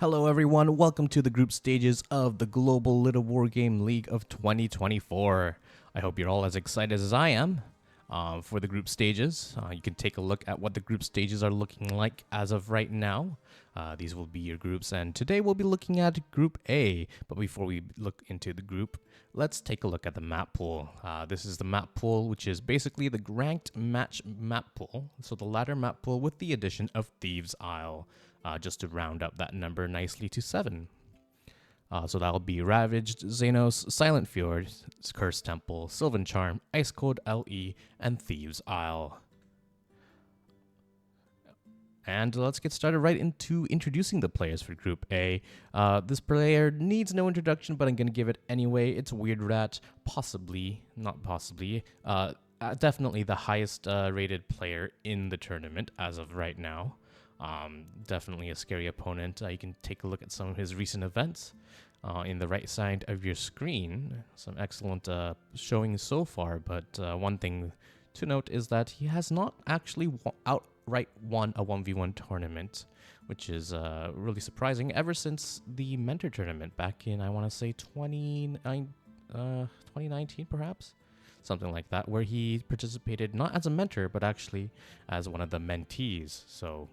Hello everyone, welcome to the group stages of the Global Littlewargame League of 2024. I hope you're all as excited as I am for the group stages. You can take a look at what the group stages are looking like as of right now. These will be your groups, and today we'll be looking at Group A. But before we look into the group, let's take a look at the map pool. This is the map pool, which is basically the ranked match map pool. So the ladder map pool with the addition of Thieves' Isle. Just to round up that number nicely to 7. So that'll be Ravaged, Xenos, Silent Fjord, Cursed Temple, Sylvan Charm, Ice Cold LE, and Thieves' Isle. And let's get started right into introducing the players for Group A. This player needs no introduction, but I'm going to give it anyway. It's WeirdRat, definitely the highest rated player in the tournament as of right now. Definitely a scary opponent. You can take a look at some of his recent events in the right side of your screen. Some excellent showings so far, but one thing to note is that he has not actually outright won a 1v1 tournament, which is really surprising ever since the mentor tournament back in, I want to say, 2019 perhaps? Something like that, where he participated not as a mentor, but actually as one of the mentees. So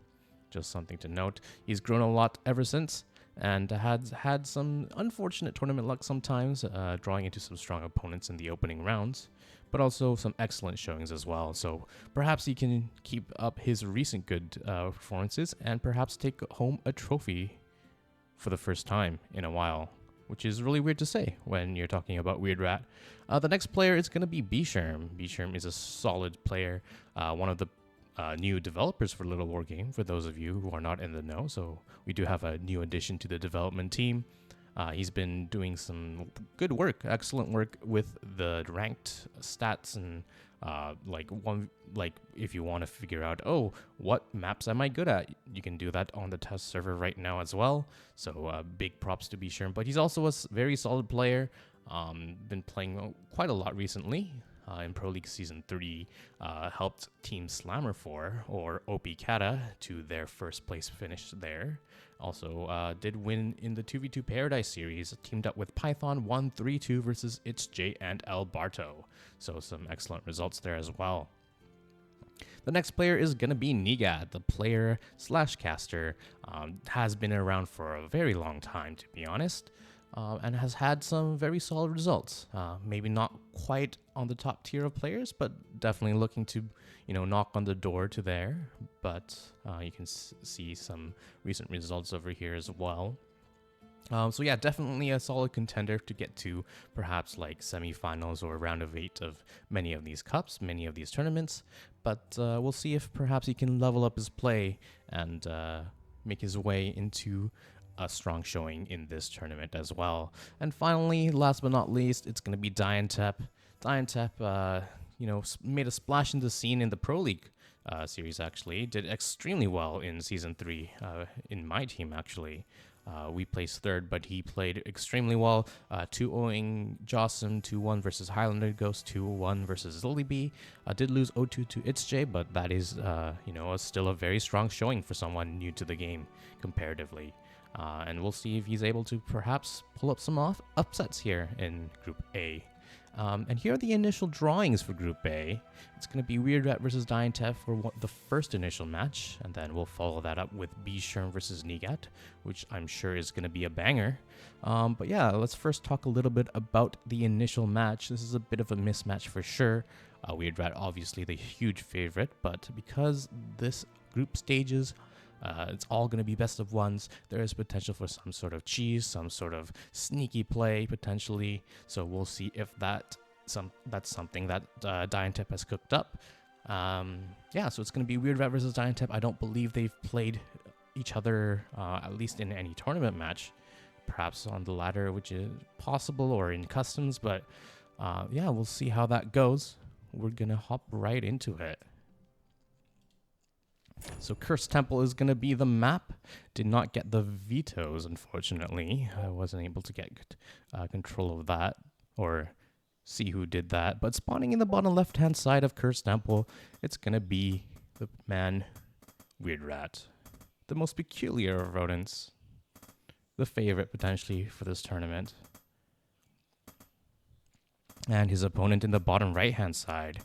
just something to note. He's grown a lot ever since and has had some unfortunate tournament luck sometimes, drawing into some strong opponents in the opening rounds, but also some excellent showings as well. So perhaps he can keep up his recent good performances and perhaps take home a trophy for the first time in a while, which is really weird to say when you're talking about WeirdRat. The next player is going to be bScherm. bScherm is a solid player, one of the new developers for Littlewargame, for those of you who are not in the know. So we do have a new addition to the development team. He's been doing some good work, excellent work with the ranked stats and if you want to figure out, what maps am I good at? You can do that on the test server right now as well. So big props to bScherm. But he's also a very solid player. Been playing quite a lot recently. In Pro League Season 3, helped Team Slammer 4, or OP Kata, to their first place finish there. Also did win in the 2v2 Paradise Series, teamed up with Python 1-3-2 versus ItzJ and El Barto. So some excellent results there as well. The next player is going to be Neagat, the player / caster. Has been around for a very long time, to be honest. And has had some very solid results. Maybe not quite on the top tier of players, but definitely looking to, knock on the door to there. But you can see some recent results over here as well. So yeah, definitely a solid contender to get to perhaps like semifinals or round of 8 of many of these cups, many of these tournaments. But we'll see if perhaps he can level up his play and make his way into a strong showing in this tournament as well. And finally, last but not least, it's going to be diontep. diontep, made a splash in the scene in the Pro League series, actually. Did extremely well in Season 3 in my team, actually. We placed 3rd, but he played extremely well. 2-0ing Jossum 2-1 versus Highlander Ghost, 2-1 versus Lilybee. Did lose 0-2 to ItzJ, but that is, still a very strong showing for someone new to the game comparatively. And we'll see if he's able to perhaps pull up some upsets here in Group A. And here are the initial drawings for Group A. It's going to be WeirdRat versus diontep for the first initial match, and then we'll follow that up with bScherm versus Neagat, which I'm sure is going to be a banger. But yeah, let's first talk a little bit about the initial match. This is a bit of a mismatch for sure. WeirdRat obviously the huge favorite, but because this group stages it's all going to be best of ones, there is potential for some sort of cheese, some sort of sneaky play potentially. So we'll see if that's something that diontep has cooked up. So it's going to be WeirdRat versus diontep. I don't believe they've played each other, at least in any tournament match. Perhaps on the ladder, which is possible, or in customs. But we'll see how that goes. We're going to hop right into it. So Cursed Temple is going to be the map. Did not get the vetoes, unfortunately. I wasn't able to get control of that or see who did that. But spawning in the bottom left-hand side of Cursed Temple, it's going to be the man WeirdRat, the most peculiar of rodents. the favorite potentially for this tournament. And his opponent in the bottom right-hand side,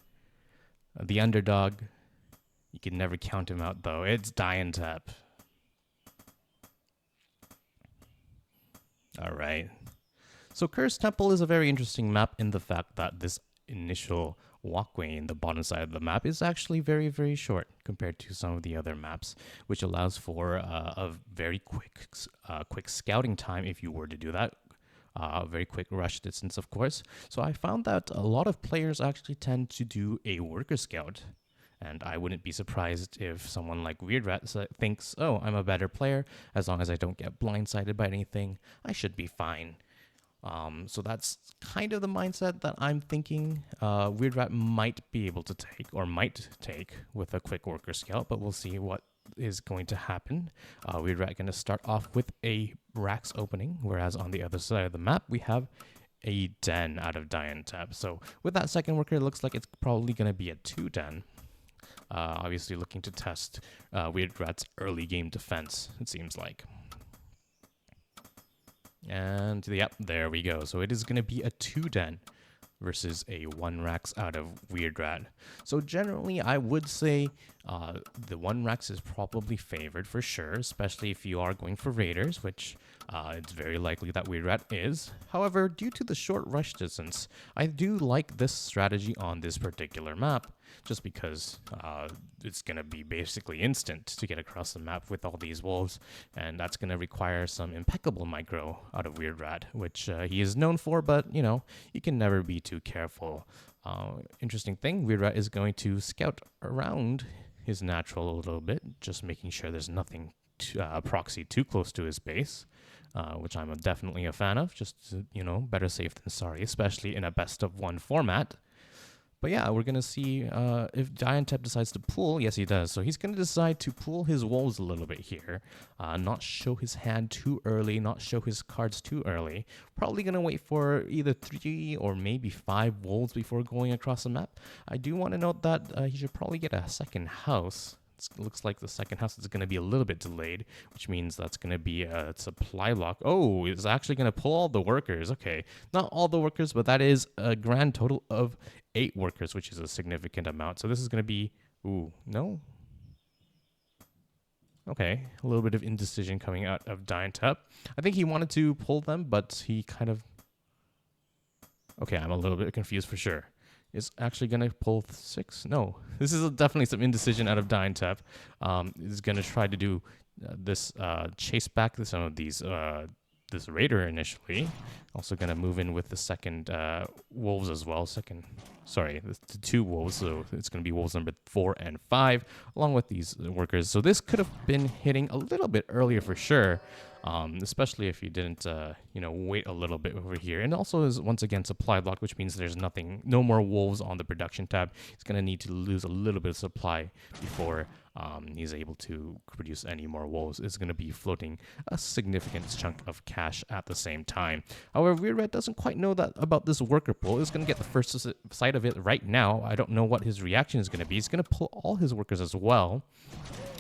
the underdog. You can never count him out, though. It's diontep. All right. So Cursed Temple is a very interesting map in the fact that this initial walkway in the bottom side of the map is actually very, very short compared to some of the other maps, which allows for a very quick scouting time if you were to do that. Very quick rush distance, of course. So I found that a lot of players actually tend to do a worker scout. And I wouldn't be surprised if someone like WeirdRat thinks, oh, I'm a better player. As long as I don't get blindsided by anything, I should be fine. So that's kind of the mindset that I'm thinking WeirdRat might be able to take, or might take, with a quick worker scout, but we'll see what is going to happen. WeirdRat going to start off with a Rax opening, whereas on the other side of the map, we have a Den out of diontep. So with that second worker, it looks like it's probably going to be a 2-Den. Obviously looking to test WeirdRat's early game defense, it seems like. And yep, there we go. So it is going to be a 2-Den versus a 1 Rax out of WeirdRat. So generally, I would say the 1 Rax is probably favored for sure, especially if you are going for Raiders, which it's very likely that WeirdRat is. However, due to the short rush distance, I do like this strategy on this particular map, just because it's going to be basically instant to get across the map with all these wolves, and that's going to require some impeccable micro out of WeirdRat, which he is known for, but, you know, you can never be too careful. Interesting thing, WeirdRat is going to scout around his natural a little bit, just making sure there's nothing proxy too close to his base, which I'm definitely a fan of, just, you know, better safe than sorry, especially in a best-of-1 format. But yeah, we're going to see if diontep decides to pull. Yes, he does. So he's going to decide to pull his wolves a little bit here. Not show his hand too early, not show his cards too early. Probably going to wait for either 3 or maybe 5 wolves before going across the map. I do want to note that he should probably get a second house. It looks like the second house is going to be a little bit delayed, which means that's going to be a supply block. Oh, it's actually going to pull all the workers. Okay, not all the workers, but that is a grand total of 8 workers, which is a significant amount. So this is going to be, ooh, no? Okay, a little bit of indecision coming out of diontep. I think he wanted to pull them, but he kind of... Okay, I'm a little bit confused for sure. Is actually going to pull 6? No, this is definitely some indecision out of diontep. Is going to try to do this chase back some of these this raider initially. Also going to move in with the second wolves as well. The 2 wolves. So it's going to be wolves number 4 and 5 along with these workers. So this could have been hitting a little bit earlier for sure. Especially if you didn't, wait a little bit over here. And also is, once again, supply block, which means there's no more wolves on the production tab. He's going to need to lose a little bit of supply before he's able to produce any more wolves. It's going to be floating a significant chunk of cash at the same time. However, WeirdRat doesn't quite know that about this worker pull. He's going to get the first sight of it right now. I don't know what his reaction is going to be. He's going to pull all his workers as well.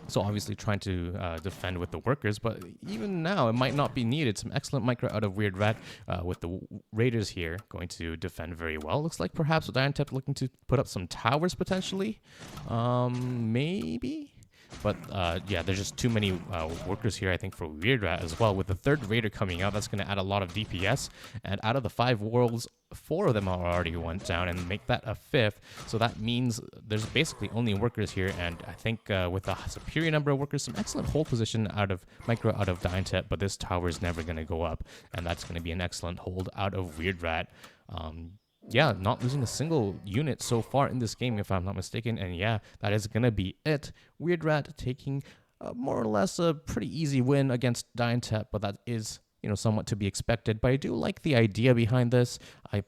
So obviously trying to defend with the workers, but even now it might not be needed. Some excellent micro out of WeirdRat with the Raiders here going to defend very well. Looks like perhaps diontep looking to put up some towers potentially. Maybe? But yeah, there's just too many workers here, I think, for WeirdRat as well. With the 3rd Raider coming out, that's going to add a lot of DPS. And out of the 5 worlds, 4 of them already went down and make that a 5th. So that means there's basically only workers here. And I think with a superior number of workers, some excellent hold position out of diontep. But this tower is never going to go up. And that's going to be an excellent hold out of WeirdRat. Yeah, not losing a single unit so far in this game, if I'm not mistaken. And yeah, that is going to be it. WeirdRat taking more or less a pretty easy win against diontep, but that is, somewhat to be expected. But I do like the idea behind this. I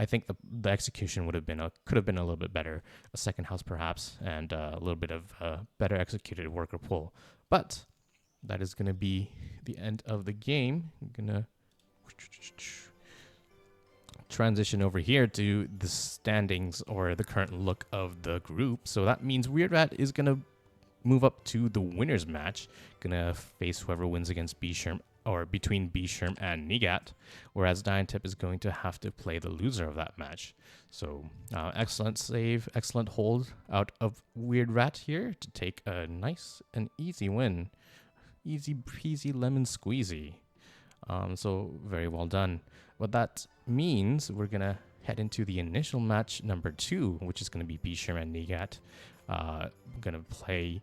think the execution could have been a little bit better. A second house perhaps, and a little bit of better executed worker pull. But that is going to be the end of the game. I'm going to transition over here to the standings or the current look of the group. So that means WeirdRat is going to move up to the winners match. Gonna face whoever wins against bScherm or between bScherm and Neagat, whereas diontep is going to have to play the loser of that match. So excellent save, excellent hold out of WeirdRat here to take a nice and easy win. Easy peasy lemon squeezy. So very well done. What that means, we're going to head into the initial match number 2, which is going to be bScherm and Neagat. Going to play.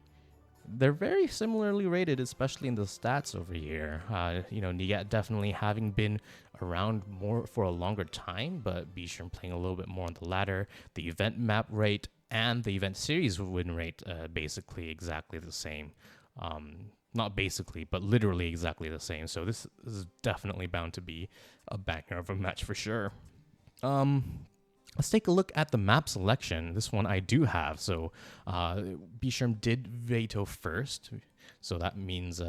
They're very similarly rated, especially in the stats over here. Neagat definitely having been around more for a longer time, but bScherm playing a little bit more on the ladder. The event map rate and the event series win rate basically exactly the same. Not basically, but literally exactly the same. So this is definitely bound to be a banger of a match for sure. Let's take a look at the map selection. This one I do have. So bScherm did veto first. So that means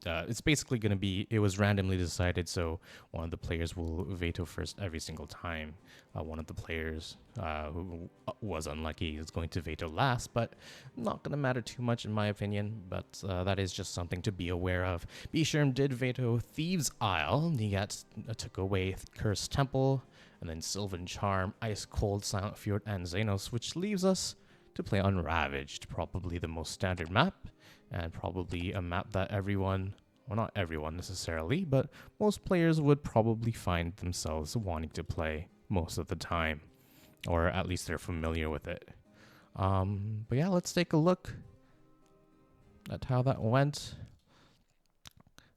it's basically going to be, it was randomly decided. So one of the players will veto first every single time. One of the players who was unlucky is going to veto last, but not going to matter too much in my opinion. But that is just something to be aware of. bScherm did veto Thieves' Isle. Neagat took away Cursed Temple. And then Sylvan Charm, Ice Cold, Silent Fjord, and Xenos, which leaves us to play on Ravaged, probably the most standard map, and probably a map that everyone, well not everyone necessarily, but most players would probably find themselves wanting to play most of the time, or at least they're familiar with it. But yeah, let's take a look at how that went.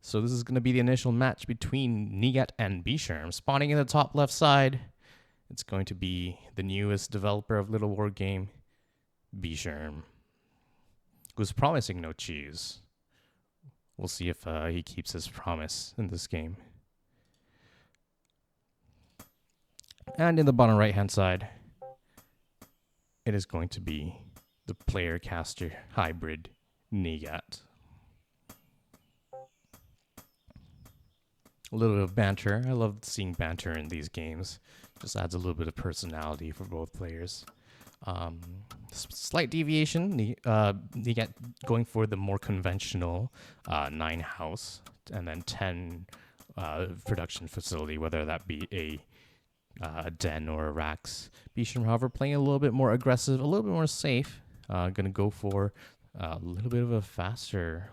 So this is going to be the initial match between Neagat and bScherm. Spawning in the top left side, it's going to be the newest developer of Littlewargame, bScherm, who's promising no cheese. We'll see if he keeps his promise in this game. And in the bottom right-hand side, it is going to be the player-caster hybrid Neagat. A little bit of banter. I love seeing banter in these games. Just adds a little bit of personality for both players. Slight deviation. Neagat going for the more conventional 9 house and then 10 production facility, whether that be a den or a racks. bScherm, however, playing a little bit more aggressive, a little bit more safe. Gonna go for a little bit of a faster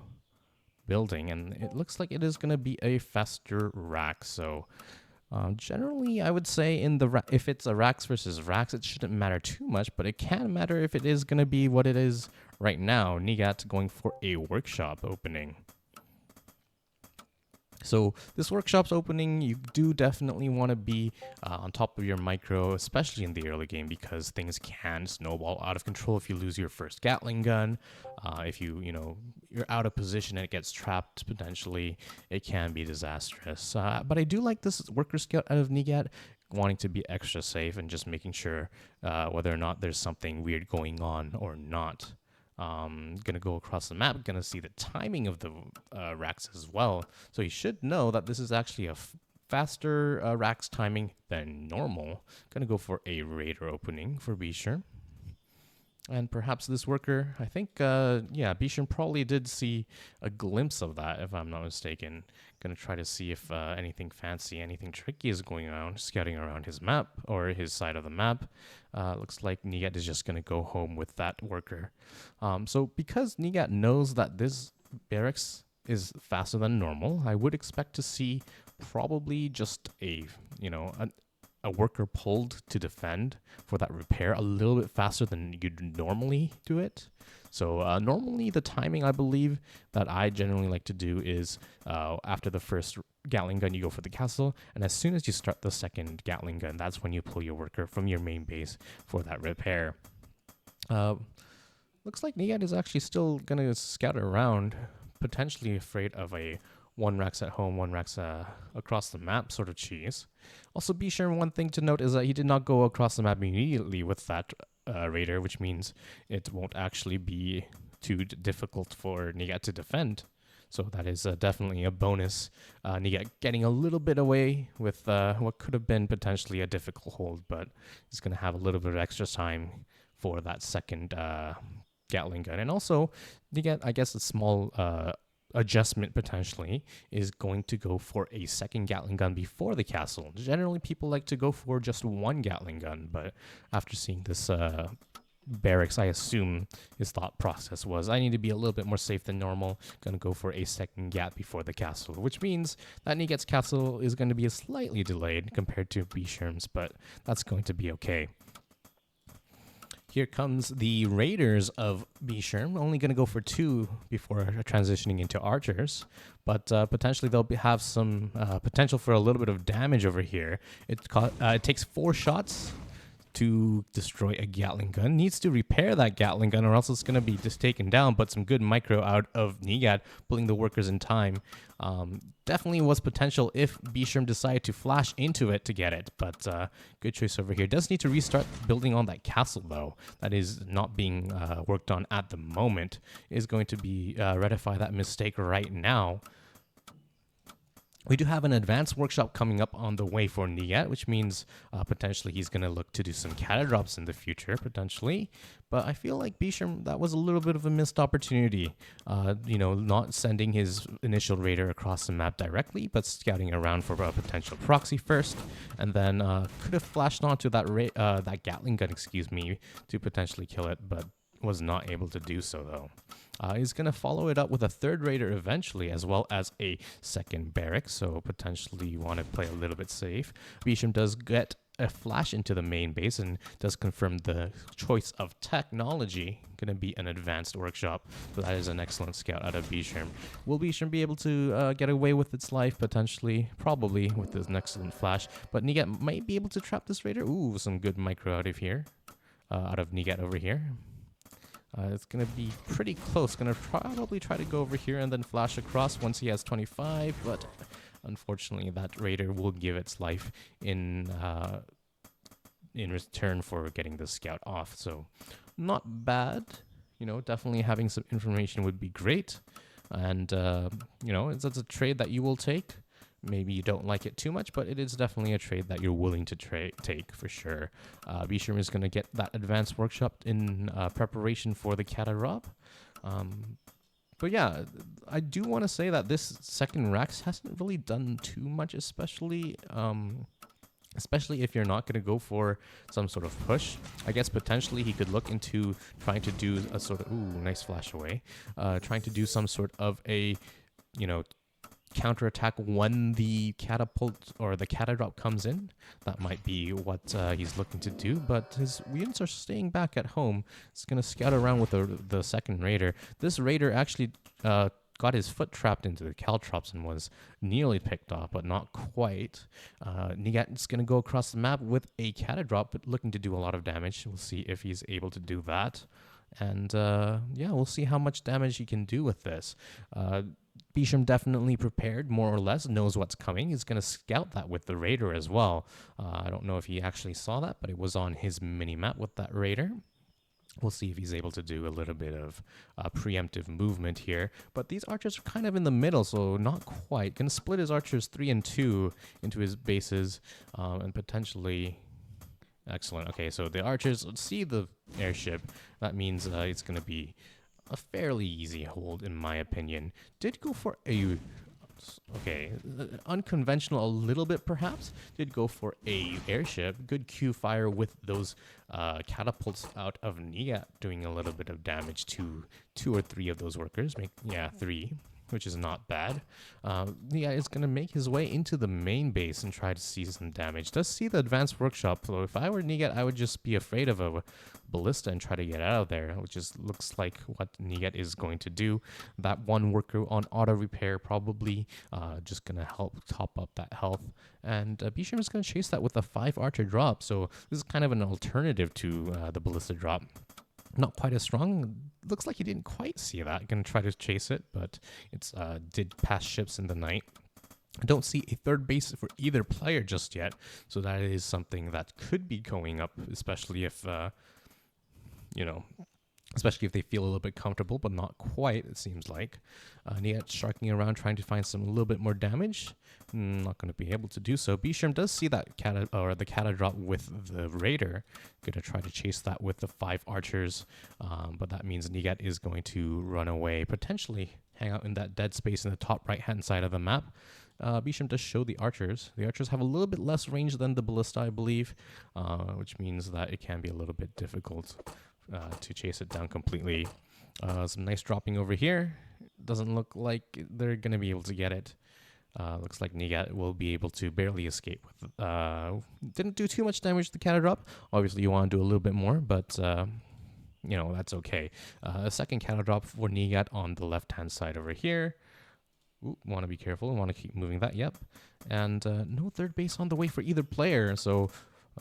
building, and it looks like it is going to be a faster rack. So generally I would say if it's a racks versus racks, it shouldn't matter too much, but it can matter if it is going to be what it is right now. Neagat going for a workshop opening. So this workshop's opening, you do definitely want to be on top of your micro, especially in the early game, because things can snowball out of control if you lose your first Gatling gun. If you're out of position and it gets trapped, potentially, it can be disastrous. But I do like this worker scout out of Neagat, wanting to be extra safe and just making sure whether or not there's something weird going on or not. Gonna go across the map, gonna see the timing of the racks as well. So you should know that this is actually a faster racks timing than normal. Gonna go for a raider opening for bScherm. And perhaps this worker, I think, bScherm probably did see a glimpse of that, if I'm not mistaken. Gonna try to see if anything fancy, anything tricky is going on, scouting around his map, or his side of the map. Looks like Neagat is just gonna go home with that worker. So because Neagat knows that this barracks is faster than normal, I would expect to see probably just a worker pulled to defend for that repair a little bit faster than you'd normally do it. So normally the timing, I believe, that I generally like to do is after the first Gatling gun, you go for the castle, and as soon as you start the second Gatling gun, that's when you pull your worker from your main base for that repair. Looks like Neagat is actually still going to scout around, potentially afraid of a one racks at home, one racks across the map sort of cheese. Also, bScherm, one thing to note is that he did not go across the map immediately with that raider, which means it won't actually be too difficult for Neagat to defend. So that is definitely a bonus. Neagat getting a little bit away with what could have been potentially a difficult hold, but he's going to have a little bit of extra time for that second Gatling gun. And also, you get, I guess, a small adjustment potentially is going to go for a second Gatling gun before the castle. Generally, people like to go for just one Gatling gun, but after seeing this barracks, I assume his thought process was, I need to be a little bit more safe than normal. Gonna go for a second Gat before the castle, which means that Neagat's castle is going to be slightly delayed compared to bScherm's, but that's going to be okay. Here comes the Raiders of bScherm, only going to go for 2 before transitioning into archers, but potentially they'll have some potential for a little bit of damage over here. It takes 4 shots to destroy a Gatling gun. Needs to repair that Gatling gun or else it's going to be just taken down, but some good micro out of Neagat, pulling the workers in time. Definitely was potential if bScherm decided to flash into it to get it, but good choice over here. Does need to restart building on that castle, though. That is not being worked on at the moment. Is going to be rectify that mistake right now. We do have an advanced workshop coming up on the way for Neagat, which means potentially he's going to look to do some cata drops in the future, potentially. But I feel like bScherm, that was a little bit of a missed opportunity. Not sending his initial raider across the map directly, but scouting around for a potential proxy first, and then could have flashed onto that Gatling gun, to potentially kill it, but was not able to do so, though. He's going to follow it up with a third raider eventually, as well as a second barracks, so potentially you want to play a little bit safe. bScherm does get a flash into the main base and does confirm the choice of technology. Going to be an advanced workshop, so that is an excellent scout out of bScherm. Will bScherm be able to get away with its life, potentially? Probably, with this excellent flash, but Neagat might be able to trap this raider. Ooh, some good micro out of here, out of Neagat over here. It's going to be pretty close. Going to probably try to go over here and then flash across once he has 25, but unfortunately that raider will give its life in return for getting the scout off. So not bad. Definitely having some information would be great. And, it's a trade that you will take. Maybe you don't like it too much, but it is definitely a trade that you're willing to take for sure. bScherm is going to get that advanced workshop in preparation for the cata drop. But yeah, I do want to say that this second Rax hasn't really done too much, especially if you're not going to go for some sort of push. I guess potentially he could look into trying to do a sort of, ooh, nice flash away, trying to do some sort of a, counterattack when the catapult or the cata drop comes in. That might be what he's looking to do, but his units are staying back at home. He's going to scout around with the second raider. This raider actually got his foot trapped into the caltrops and was nearly picked off, but not quite. Neagat is going to go across the map with a cata drop, but looking to do a lot of damage. We'll see if he's able to do that. And we'll see how much damage he can do with this. bScherm definitely prepared, more or less, knows what's coming. He's going to scout that with the raider as well. I don't know if he actually saw that, but it was on his mini-map with that raider. We'll see if he's able to do a little bit of preemptive movement here. But these archers are kind of in the middle, so not quite. Going to split his archers 3 and 2 into his bases and potentially... Excellent. Okay, so the archers see the airship. That means it's going to be a fairly easy hold, in my opinion. Did go for a... Okay, unconventional a little bit, perhaps. Did go for a airship. Good Q fire with those catapults out of Neagat, doing a little bit of damage to 2 or 3 of those workers. 3. Which is not bad. Is going to make his way into the main base and try to see some damage. Does see the advanced workshop, though. If I were Neagat, I would just be afraid of a ballista and try to get out of there, which looks like what Neagat is going to do. That one worker on auto repair probably just going to help top up that health. And bScherm is going to chase that with a 5 archer drop. So this is kind of an alternative to the ballista drop. Not quite as strong. Looks like he didn't quite see that. Gonna try to chase it, but it's did pass ships in the night. I don't see a third base for either player just yet, so that is something that could be going up, especially if especially if they feel a little bit comfortable, but not quite, it seems like. Neagat sharking around, trying to find a little bit more damage. Not going to be able to do so. bScherm does see that the Kata drop with the Raider. Going to try to chase that with the 5 archers, but that means Neagat is going to run away, potentially hang out in that dead space in the top right-hand side of the map. bScherm does show the archers. The archers have a little bit less range than the ballista, I believe, which means that it can be a little bit difficult to chase it down completely. Some nice dropping over here. Doesn't look like they're going to be able to get it. Looks like Neagat will be able to barely escape. Didn't do too much damage to the Kata drop. Obviously, you want to do a little bit more, but you know, that's okay. A second Kata drop for Neagat on the left-hand side over here. Want to be careful. Want to keep moving that. Yep. And no third base on the way for either player. So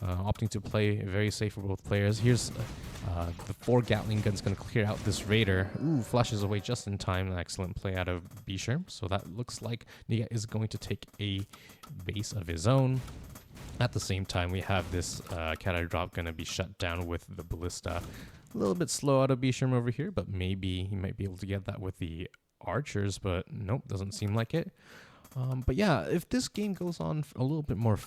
opting to play very safe for both players. Here's the 4 Gatling guns going to clear out this Raider. Flashes away just in time. An excellent play out of bScherm. So that looks like Neagat is going to take a base of his own. At the same time, we have this Kata drop going to be shut down with the ballista. A little bit slow out of bScherm over here, but maybe he might be able to get that with the archers, but nope, doesn't seem like it. But yeah, if this game goes on a little bit more,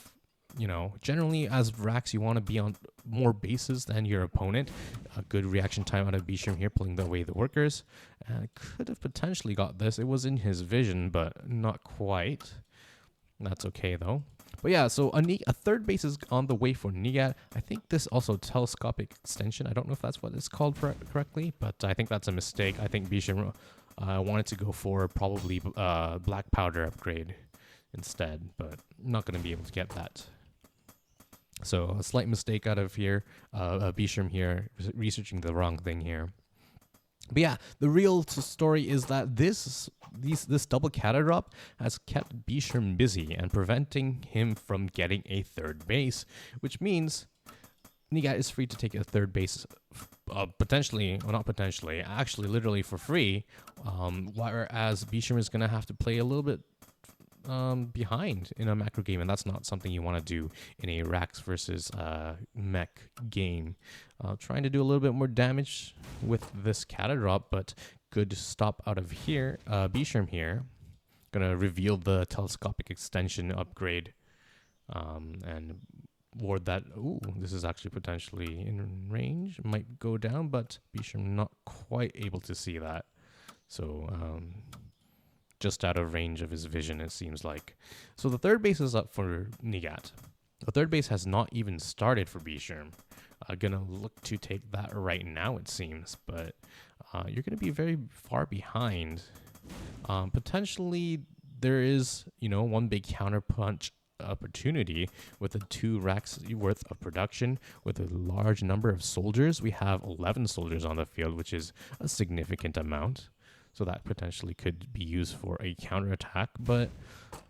you know, generally as Rax, you want to be on more bases than your opponent. A good reaction time out of bScherm here, pulling away the workers. Could have potentially got this. It was in his vision, but not quite. That's okay though. But yeah, so a third base is on the way for Neagat. I think this also telescopic extension. I don't know if that's what it's called correctly, but I think that's a mistake. I think bScherm wanted to go for probably black powder upgrade instead, but not going to be able to get that. So a slight mistake out of here. bScherm here researching the wrong thing here. But yeah, the real story is that this double Kata drop has kept bScherm busy and preventing him from getting a third base, which means Neagat is free to take a third base, potentially, well not potentially, actually literally for free, whereas bScherm is going to have to play a little bit behind in a macro game, and that's not something you want to do in a Rax versus mech game. Trying to do a little bit more damage with this Kata drop, but good stop out of here. bScherm here, gonna reveal the telescopic extension upgrade, and ward that. Ooh, this is actually potentially in range. Might go down, but bScherm not quite able to see that. So just out of range of his vision, it seems like. So the third base is up for Neagat. The third base has not even started for bScherm. Gonna look to take that right now, it seems, but you're gonna be very far behind. Potentially, there is, you know, one big counterpunch opportunity with a 2 racks worth of production with a large number of soldiers. We have 11 soldiers on the field, which is a significant amount. So that potentially could be used for a counterattack, but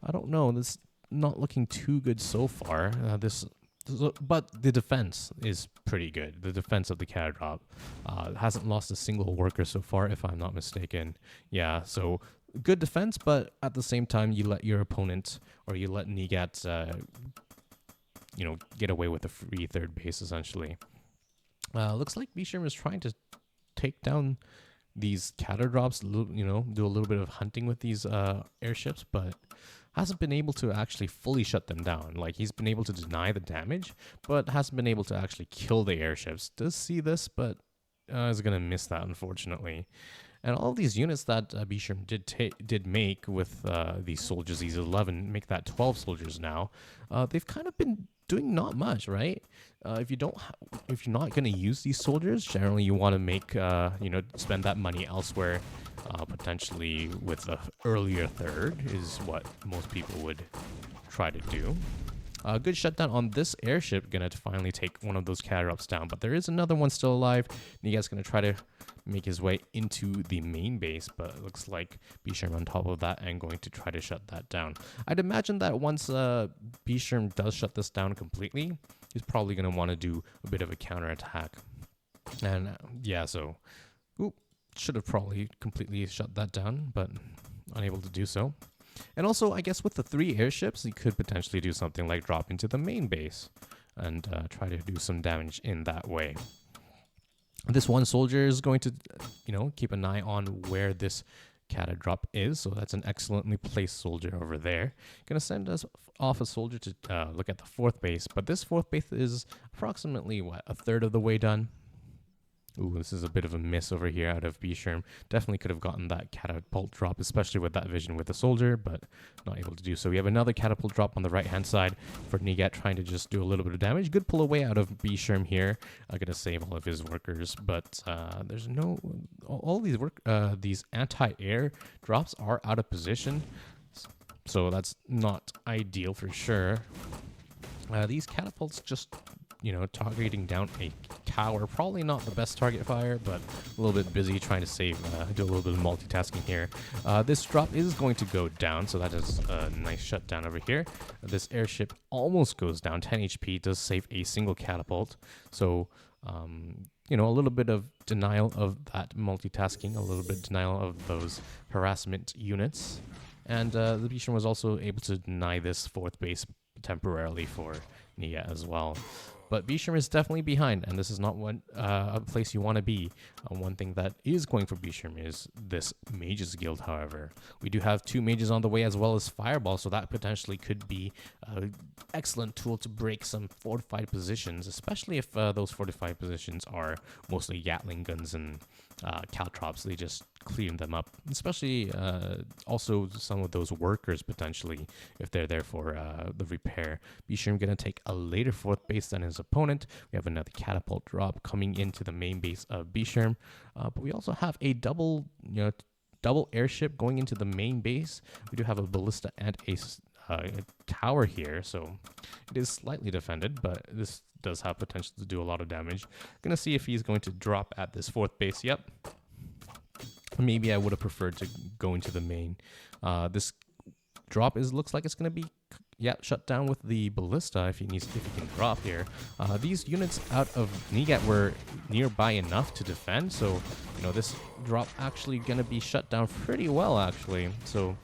I don't know. This not looking too good so far. But the defense is pretty good. The defense of the Kata drop hasn't lost a single worker so far, if I'm not mistaken. Yeah, so good defense, but at the same time, you let your opponent or you let Neagat, you know, get away with a free third base essentially. Looks like bScherm is trying to take down these Kata drops, you know, do a little bit of hunting with these airships, but hasn't been able to actually fully shut them down. Like, he's been able to deny the damage, but hasn't been able to actually kill the airships. Does see this, but is going to miss that, unfortunately. And all these units that bScherm did make with these soldiers, these 11, make that 12 soldiers now, they've kind of been doing not much, right? If you're not going to use these soldiers, generally you want to make, you know, spend that money elsewhere, potentially with the earlier third is what most people would try to do. Good shutdown on this airship, gonna finally take one of those Kata drops down, but there is another one still alive. Neagat's gonna try to make his way into the main base, but it looks like bScherm on top of that and going to try to shut that down. I'd imagine that once bScherm does shut this down completely, he's probably gonna want to do a bit of a counterattack. And yeah, so should have probably completely shut that down, but unable to do so. And also, I guess with the 3 airships, you could potentially do something like drop into the main base and try to do some damage in that way. This one soldier is going to, keep an eye on where this cata drop is. So that's an excellently placed soldier over there. Going to send us off a soldier to look at the fourth base. But this fourth base is approximately, a third of the way done. Ooh, this is a bit of a miss over here out of bScherm. Definitely could have gotten that catapult drop, especially with that vision with the soldier, but not able to do so. We have another catapult drop on the right-hand side for Neagat, trying to just do a little bit of damage. Good pull away out of bScherm here. I'm going to save all of his workers, but there's no... All these anti-air drops are out of position, so that's not ideal for sure. These catapults just... targeting down a tower. Probably not the best target fire, but a little bit busy trying to save, do a little bit of multitasking here. This drop is going to go down, so that is a nice shutdown over here. This airship almost goes down. 10 HP does save a single catapult. So, a little bit of denial of that multitasking, a little bit denial of those harassment units. And the bScherm was also able to deny this fourth base temporarily for Neagat as well. But bScherm is definitely behind, and this is not a place you want to be. One thing that is going for bScherm is this Mages Guild, however. We do have 2 mages on the way as well as Fireball, so that potentially could be an excellent tool to break some fortified positions, especially if those fortified positions are mostly Gatling guns and caltrops. They just clean them up, especially also some of those workers potentially if they're there for the repair. bScherm going to take a later fourth base than his opponent. We have another catapult drop coming into the main base of bScherm, but we also have a double airship going into the main base. We do have a ballista and a tower here, so it is slightly defended, but this does have potential to do a lot of damage. Gonna see if he's going to drop at this fourth base. Yep. Maybe I would have preferred to go into the main. This drop looks like it's gonna be shut down with the ballista if he can drop here. These units out of Neagat were nearby enough to defend, so this drop actually gonna be shut down pretty well actually. So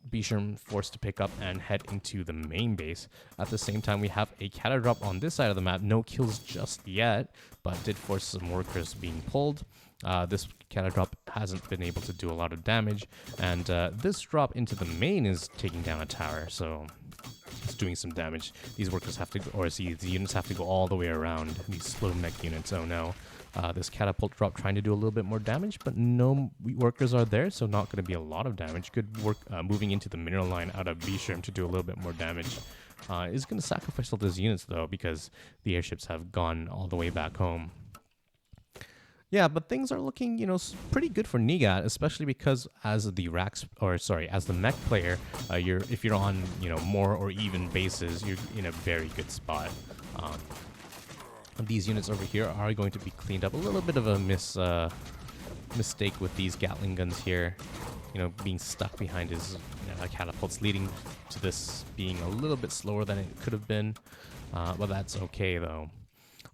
bScherm forced to pick up and head into the main base. At the same time, we have a cata drop on this side of the map. No kills just yet, but did force some workers being pulled. This cata drop hasn't been able to do a lot of damage, and this drop into the main is taking down a tower, so it's doing some damage. These workers have to, the units have to go all the way around these slow mech units. Oh no. This catapult drop trying to do a little bit more damage, but no workers are there, so not going to be a lot of damage. Good work moving into the mineral line out of bScherm to do a little bit more damage. Is going to sacrifice all those units, though, because the airships have gone all the way back home. Yeah, but things are looking, pretty good for Neagat, especially because as the mech player, if you're on, more or even bases, you're in a very good spot. These units over here are going to be cleaned up. A little bit of a mistake with these Gatling guns here, being stuck behind his catapults, leading to this being a little bit slower than it could have been. But that's okay, though.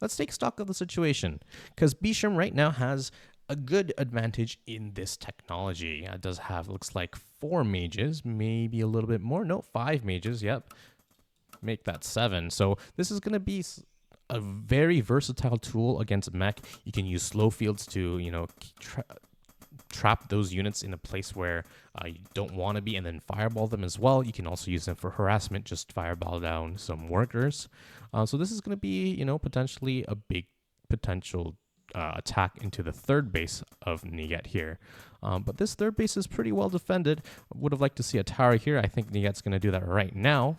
Let's take stock of the situation, because bScherm right now has a good advantage in this technology. It does have, looks like 4 mages, maybe a little bit more. No, 5 mages, yep. Make that 7. So this is going to be a very versatile tool against mech. You can use slow fields to, trap those units in a place where you don't want to be, and then fireball them as well. You can also use them for harassment, just fireball down some workers. So this is going to be, potentially a big potential attack into the third base of Neagat here. But this third base is pretty well defended. Would have liked to see a tower here. I think Neagat's going to do that right now.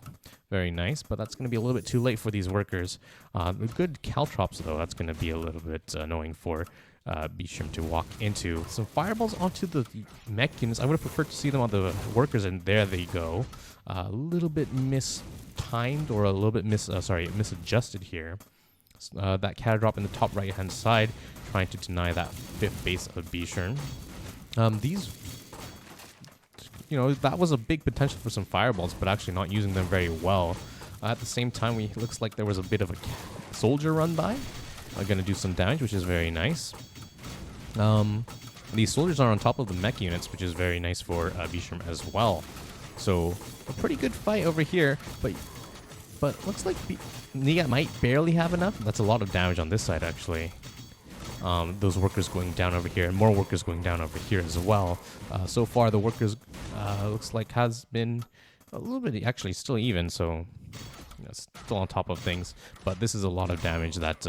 Very nice, but that's going to be a little bit too late for these workers. The good caltrops, though, that's going to be a little bit annoying for bScherm to walk into. Some fireballs onto the mech units. I would have preferred to see them on the workers, and there they go. A little bit mistimed, or a little bit misadjusted here. That cata drop in the top right hand side, trying to deny that fifth base of bScherm. That was a big potential for some fireballs, but actually not using them very well. At the same time, looks like there was a bit of a soldier run by. Going to do some damage, which is very nice. These soldiers are on top of the mech units, which is very nice for bScherm as well. So a pretty good fight over here, but but looks like Neagat might barely have enough. That's a lot of damage on this side, actually. Those workers going down over here, and more workers going down over here as well. So far, the workers looks like has been a little bit actually still even, so still on top of things. But this is a lot of damage that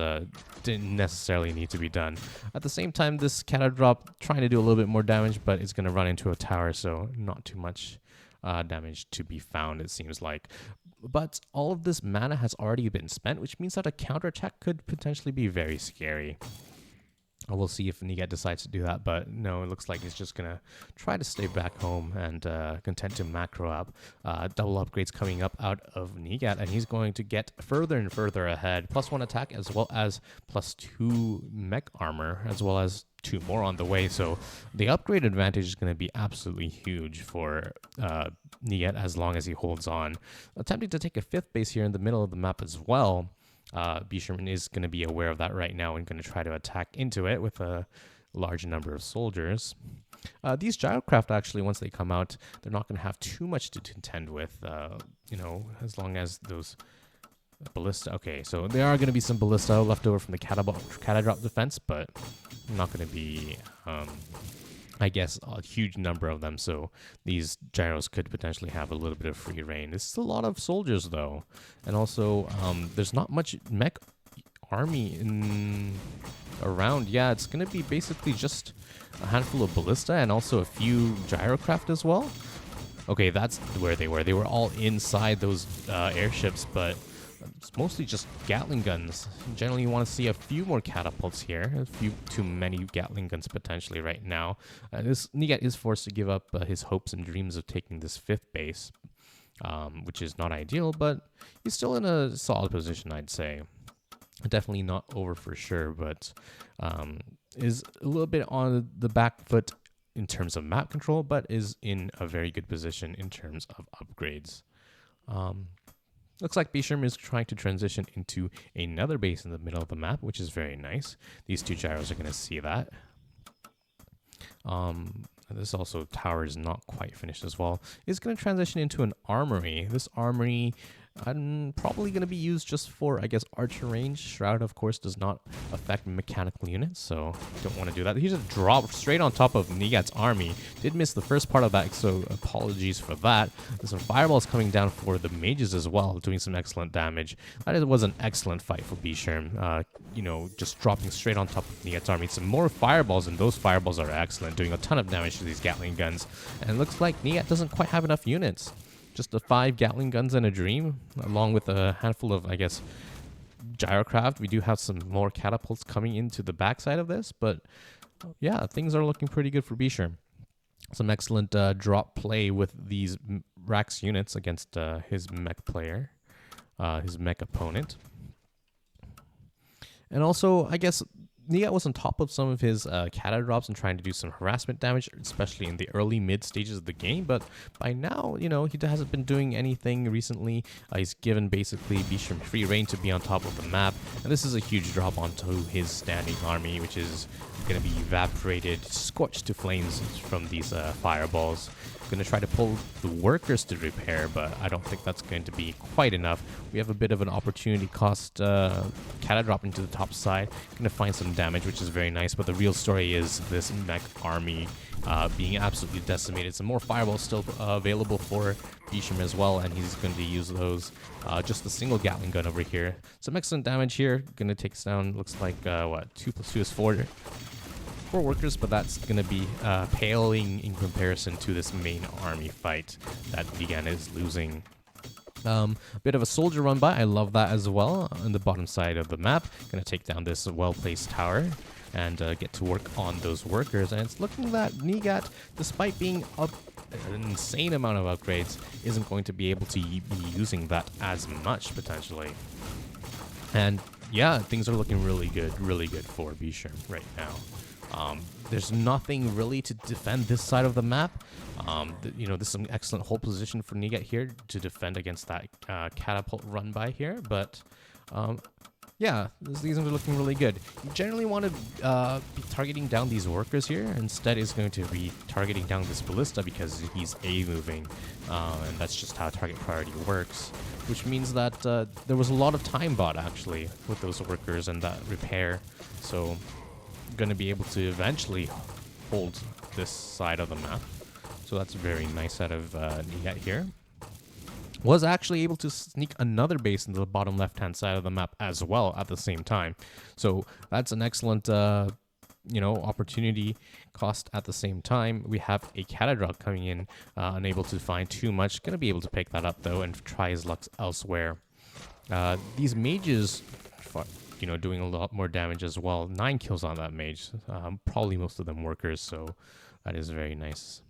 didn't necessarily need to be done. At the same time, this Cata drop trying to do a little bit more damage, but it's going to run into a tower, so not too much damage to be found, it seems like. But all of this mana has already been spent, which means that a counterattack could potentially be very scary. We'll see if Neagat decides to do that, but no, it looks like he's just going to try to stay back home and content to macro up. Double upgrades coming up out of Neagat, and he's going to get further and further ahead. +1 attack as well as +2 mech armor, as well as 2 more on the way. So the upgrade advantage is going to be absolutely huge for Neagat as long as he holds on. Attempting to take a 5th base here in the middle of the map as well. bScherm is going to be aware of that right now and going to try to attack into it with a large number of soldiers. These gyrocraft, actually, once they come out, they're not going to have too much to contend with, you know, as long as those ballista. Okay, so there are going to be some ballista left over from the Cata drop defense, but not going to be, I guess, a huge number of them, so these gyros could potentially have a little bit of free reign. This is a lot of soldiers, though, and also there's not much mech army around. Yeah, it's going to be basically just a handful of ballista and also a few gyrocraft as well. Okay, that's where they were. They were all inside those airships, but it's mostly just Gatling guns. Generally, you want to see a few more catapults here. A few too many Gatling guns potentially right now. This Neagat is forced to give up his hopes and dreams of taking this 5th base, which is not ideal, but he's still in a solid position, I'd say. Definitely not over for sure, but is a little bit on the back foot in terms of map control, but is in a very good position in terms of upgrades. Looks like bScherm is trying to transition into another base in the middle of the map, which is very nice. These 2 gyros are going to see that. This also tower is not quite finished as well. It's going to transition into an armory. This armory probably going to be used just for, I guess, archer range. Shroud, of course, does not affect mechanical units, so don't want to do that. Here's a drop straight on top of Neagat's army. Did miss the first part of that, so apologies for that. There's some fireballs coming down for the mages as well, doing some excellent damage. That was an excellent fight for bScherm. You know, just dropping straight on top of Neagat's army. Some more fireballs, and those fireballs are excellent, doing a ton of damage to these Gatling guns. And it looks like Neagat doesn't quite have enough units. Just the 5 Gatling guns and a dream, along with a handful of, I guess, gyrocraft. We do have some more catapults coming into the backside of this, but yeah, things are looking pretty good for bScherm. Some excellent drop play with these Rax units against his mech player, his mech opponent. And also, I guess, Neagat was on top of some of his Cata drops and trying to do some harassment damage, especially in the early mid stages of the game. But by now, you know, he hasn't been doing anything recently. He's given basically bScherm free reign to be on top of the map. And this is a huge drop onto his standing army, which is going to be evaporated, scorched to flames from these fireballs. Going to try to pull the workers to repair, but I don't think that's going to be quite enough. We have a bit of an opportunity cost Cata drop into the top side. Going to find some damage, which is very nice, but the real story is this mech army being absolutely decimated. Some more fireballs still available for bScherm as well, and he's going to use those. Just a single Gatling gun over here. Some excellent damage here. Going to take us down, looks like, what, 2 + 2 is 4. 4 workers, but that's going to be paling in comparison to this main army fight that Neagat is losing. A bit of a soldier run by. I love that as well. On the bottom side of the map, going to take down this well-placed tower and get to work on those workers. And it's looking that Neagat, despite being up an insane amount of upgrades, isn't going to be able to be using that as much potentially. And yeah, things are looking really good for bScherm right now. There's nothing really to defend this side of the map. You know, this is an excellent hold position for Neagat here to defend against that catapult run by here. But yeah, these are looking really good. You generally want to be targeting down these workers here. Instead, is going to be targeting down this ballista because he's A moving, and that's just how target priority works. Which means that there was a lot of time bought actually with those workers and that repair. So, going to be able to eventually hold this side of the map. So that's very nice out of Neagat here. Was actually able to sneak another base into the bottom left-hand side of the map as well at the same time. So that's an excellent, opportunity cost at the same time. We have a Catadrop coming in, unable to find too much. Going to be able to pick that up, though, and try his luck elsewhere. These mages, doing a lot more damage as well. 9 kills on that mage. Probably most of them workers, so that is very nice.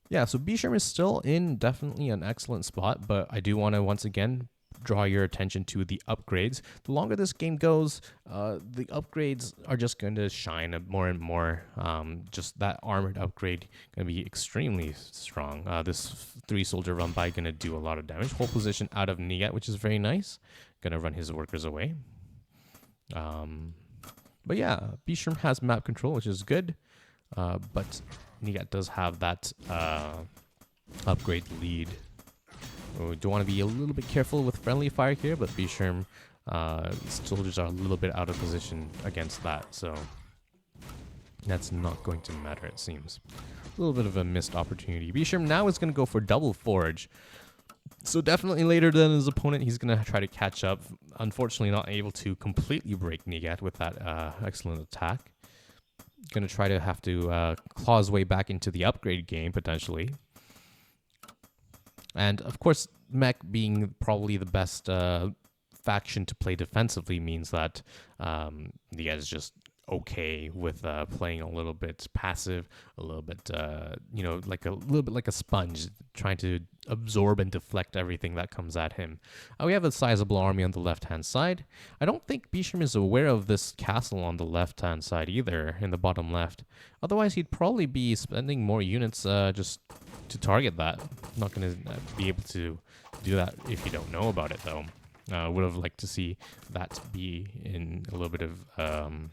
Yeah, so bScherm is still in definitely an excellent spot, but I do want to once again draw your attention to the upgrades. The longer this game goes, the upgrades are just going to shine more and more. Just that armored upgrade going to be extremely strong. This 3-soldier run by going to do a lot of damage. Whole position out of Neagat, which is very nice. Going to run his workers away. But yeah, bScherm has map control, which is good. But Neagat does have that upgrade lead. We do want to be a little bit careful with friendly fire here, but bScherm soldiers are a little bit out of position against that, so that's not going to matter, it seems. A little bit of a missed opportunity. bScherm now is going to go for double forge. So definitely later than his opponent, he's going to try to catch up. Unfortunately, not able to completely break Neagat with that excellent attack. Going to try to have to claw his way back into the upgrade game, potentially. And, of course, mech being probably the best faction to play defensively means that Neagat is just okay with playing a little bit passive, a little bit, like a little bit like a sponge, trying to absorb and deflect everything that comes at him. We have a sizable army on the left-hand side. I don't think bScherm is aware of this castle on the left-hand side either, in the bottom left. Otherwise, he'd probably be spending more units just to target that. Not going to be able to do that if you don't know about it, though. Would have liked to see that be in a little bit of...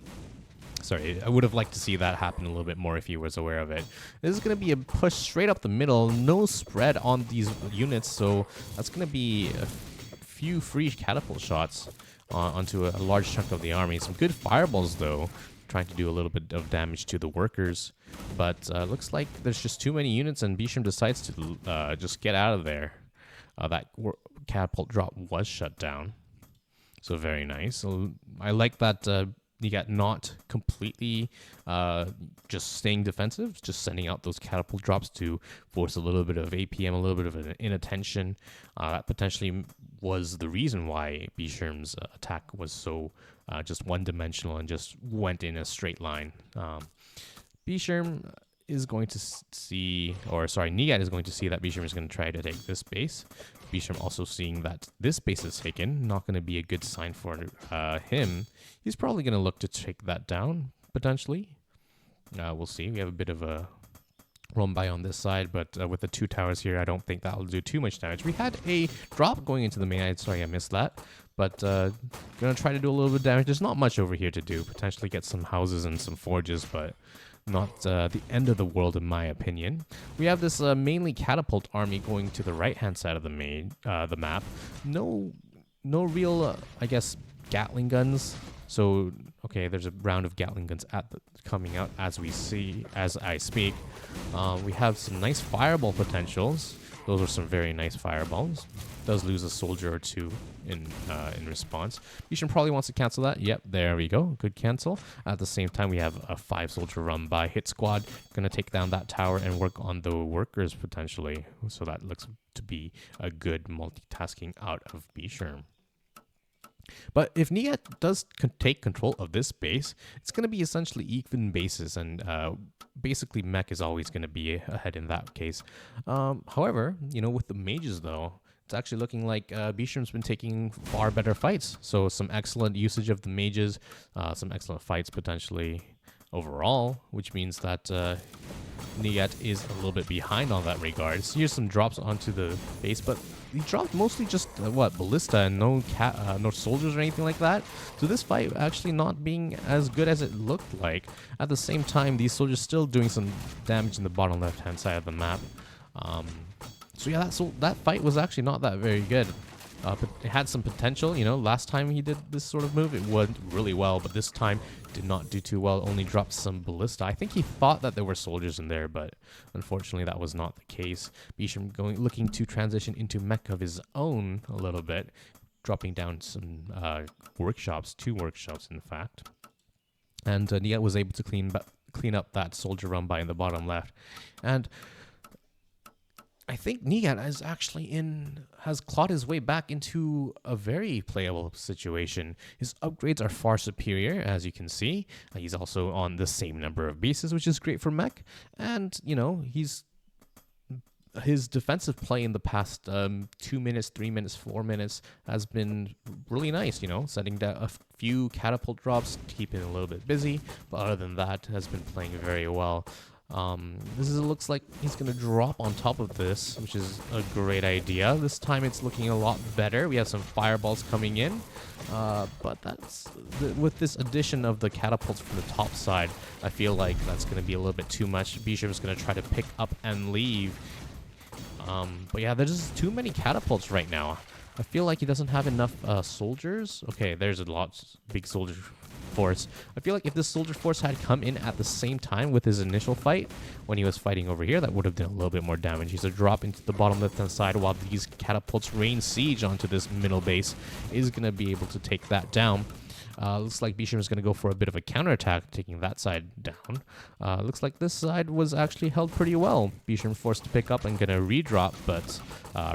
I would have liked to see that happen a little bit more if he was aware of it. This is going to be a push straight up the middle, no spread on these units, so that's going to be a few free catapult shots onto a large chunk of the army. Some good fireballs, though, trying to do a little bit of damage to the workers, but looks like there's just too many units, and bScherm decides to just get out of there. That catapult drop was shut down, so very nice. So I like that Neagat not completely just staying defensive, just sending out those catapult drops to force a little bit of APM, a little bit of an inattention. That potentially was the reason why bScherm's attack was so just one-dimensional and just went in a straight line. bScherm is going to see, Neagat is going to see that bScherm is going to try to take this base. bScherm also seeing that this base is taken, not going to be a good sign for him. He's probably going to look to take that down, potentially. We'll see. We have a bit of a run by on this side, but with the 2 towers here, I don't think that will do too much damage. We had a drop going into the main. Sorry, I missed that. But going to try to do a little bit of damage. There's not much over here to do. Potentially get some houses and some forges, but not the end of the world in my opinion. We have this mainly catapult army going to the right-hand side of the map. No real, I guess, Gatling guns. So, okay, there's a round of Gatling guns coming out as I speak. We have some nice fireball potentials. Those are some very nice fireballs. Does lose a soldier or 2 in response. bScherm probably wants to cancel that. Yep, there we go. Good cancel. At the same time, we have a 5-soldier run by hit squad. Going to take down that tower and work on the workers potentially. So that looks to be a good multitasking out of bScherm. But if Neagat does take control of this base, it's going to be essentially even bases, and basically mech is always going to be ahead in that case. However, with the mages, though, it's actually looking like bScherm's been taking far better fights. So some excellent usage of the mages, some excellent fights potentially overall, which means that Neagat is a little bit behind on that regard. So here's some drops onto the base, but he dropped mostly just ballista and no soldiers or anything like that. So this fight actually not being as good as it looked like. At the same time, these soldiers still doing some damage in the bottom left-hand side of the map. So yeah, that fight was actually not that very good. But it had some potential, you know. Last time he did this sort of move, it went really well, but this time did not do too well. Only dropped some ballista. I think he thought that there were soldiers in there, but unfortunately that was not the case. bScherm looking to transition into mech of his own a little bit, dropping down some workshops, 2 workshops in fact. And Neagat was able to clean up that soldier run by in the bottom left, and I think Neagat is actually has clawed his way back into a very playable situation. His upgrades are far superior, as you can see. He's also on the same number of bases, which is great for mech. And, you know, his defensive play in the past 2 minutes, 3 minutes, 4 minutes has been really nice, you know, setting down a few catapult drops, keeping a little bit busy. But other than that, has been playing very well. Looks like he's going to drop on top of this, which is a great idea. This time it's looking a lot better. We have some fireballs coming in, but with this addition of the catapults from the top side, I feel like that's going to be a little bit too much. bScherm is going to try to pick up and leave. But yeah, there's just too many catapults right now. I feel like he doesn't have enough soldiers. Okay, there's a big soldier force. I feel like if this soldier force had come in at the same time with his initial fight, when he was fighting over here, that would have done a little bit more damage. He's a drop into the bottom left-hand side while these catapults rain siege onto this middle base, is going to be able to take that down. Looks like bScherm is going to go for a bit of a counterattack, taking that side down. Looks like this side was actually held pretty well. bScherm forced to pick up and going to redrop, but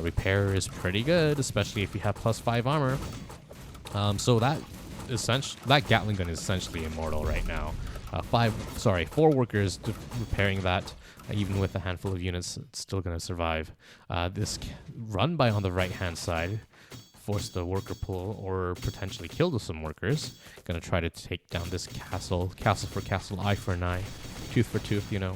repair is pretty good, especially if you have +5 armor. So that Gatling gun is essentially immortal right now. 4 workers repairing that. Even with a handful of units, it's still going to survive. This run by on the right-hand side forced the worker pull or potentially killed some workers. Going to try to take down this castle for castle, eye for an eye, tooth for tooth, you know.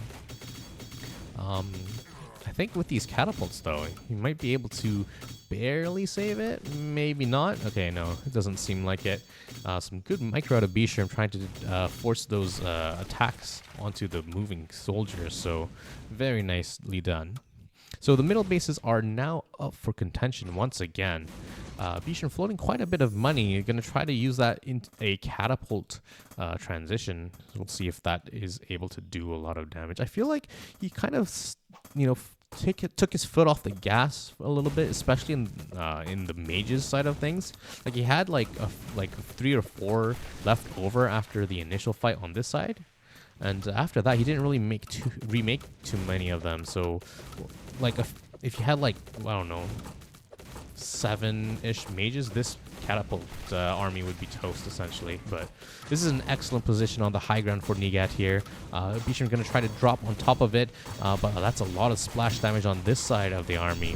I think with these catapults, though, you might be able to barely save it. Maybe not. Okay, no, it doesn't seem like it. Some good micro out of bScherm trying to force those attacks onto the moving soldiers. So very nicely done. So the middle bases are now up for contention once again. bScherm floating quite a bit of money. You're going to try to use that in a catapult transition. We'll see if that is able to do a lot of damage. I feel like he kind of, you know, took his foot off the gas a little bit, especially in the mages side of things. Like he had like 3 or 4 left over after the initial fight on this side, and after that he didn't really remake too many of them. So like if you had like, I don't know, 7-ish mages, this catapult army would be toast essentially. But this is an excellent position on the high ground for Neagat here. bScherm going to try to drop on top of it, but that's a lot of splash damage on this side of the army.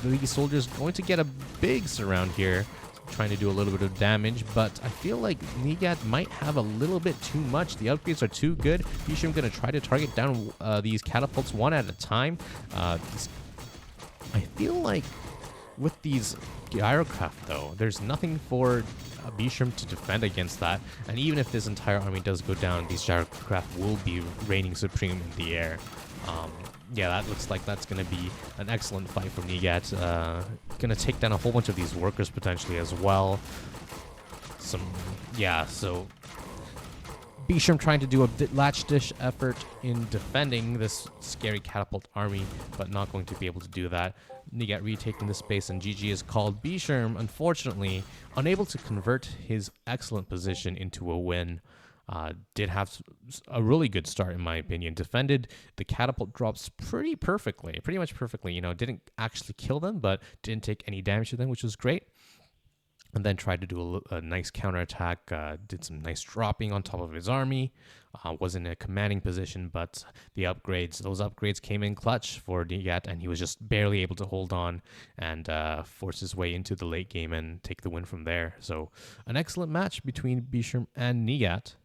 The soldiers going to get a big surround here, trying to do a little bit of damage, but I feel like Neagat might have a little bit too much. The upgrades are too good. bScherm going to try to target down these catapults one at a time. I feel like with these gyrocraft, though, there's nothing for bScherm to defend against that. And even if this entire army does go down, these gyrocraft will be reigning supreme in the air. Yeah, that looks like that's going to be an excellent fight for Neagat. Going to take down a whole bunch of these workers potentially as well. So bScherm trying to do a latch-dish effort in defending this scary catapult army, but not going to be able to do that. Neagat retaking the space, and GG is called. bScherm, unfortunately, unable to convert his excellent position into a win. Did have a really good start, in my opinion. Defended the catapult drops pretty much perfectly. You know, didn't actually kill them, but didn't take any damage to them, which was great. And then tried to do a nice counterattack, did some nice dropping on top of his army. Was in a commanding position, but those upgrades came in clutch for Neagat, and he was just barely able to hold on and force his way into the late game and take the win from there. So an excellent match between bScherm and Neagat.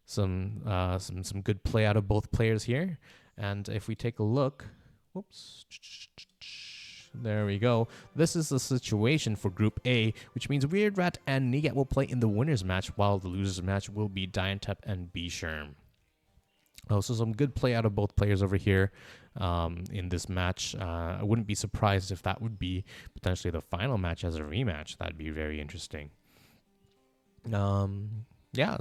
Some good play out of both players here. And if we take a look, whoops, there we go. This is the situation for Group A, which means WeirdRat and Neagat will play in the winner's match, while the loser's match will be diontep and bScherm. Oh, so some good play out of both players over here in this match. I wouldn't be surprised if that would be potentially the final match as a rematch. That'd be very interesting. Yeah,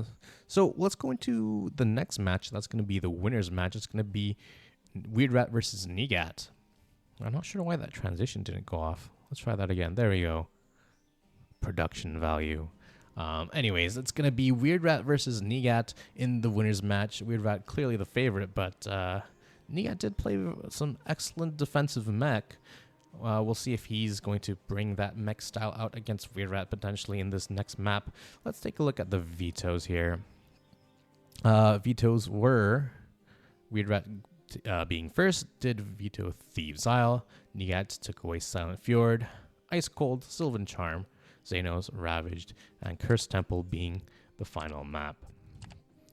so let's go into the next match. That's going to be the winner's match. It's going to be WeirdRat versus Neagat. I'm not sure why that transition didn't go off. Let's try that again. There we go. Production value. Anyways, it's going to be WeirdRat versus Neagat in the winner's match. WeirdRat clearly the favorite, but Neagat did play some excellent defensive mech. We'll see if he's going to bring that mech style out against WeirdRat potentially in this next map. Let's take a look at the vetoes here. Vetoes were WeirdRat being first, did veto Thieves' Isle. Neagat took away Silent Fjord, Ice Cold, Sylvan Charm, Xenos, Ravaged, and Cursed Temple being the final map.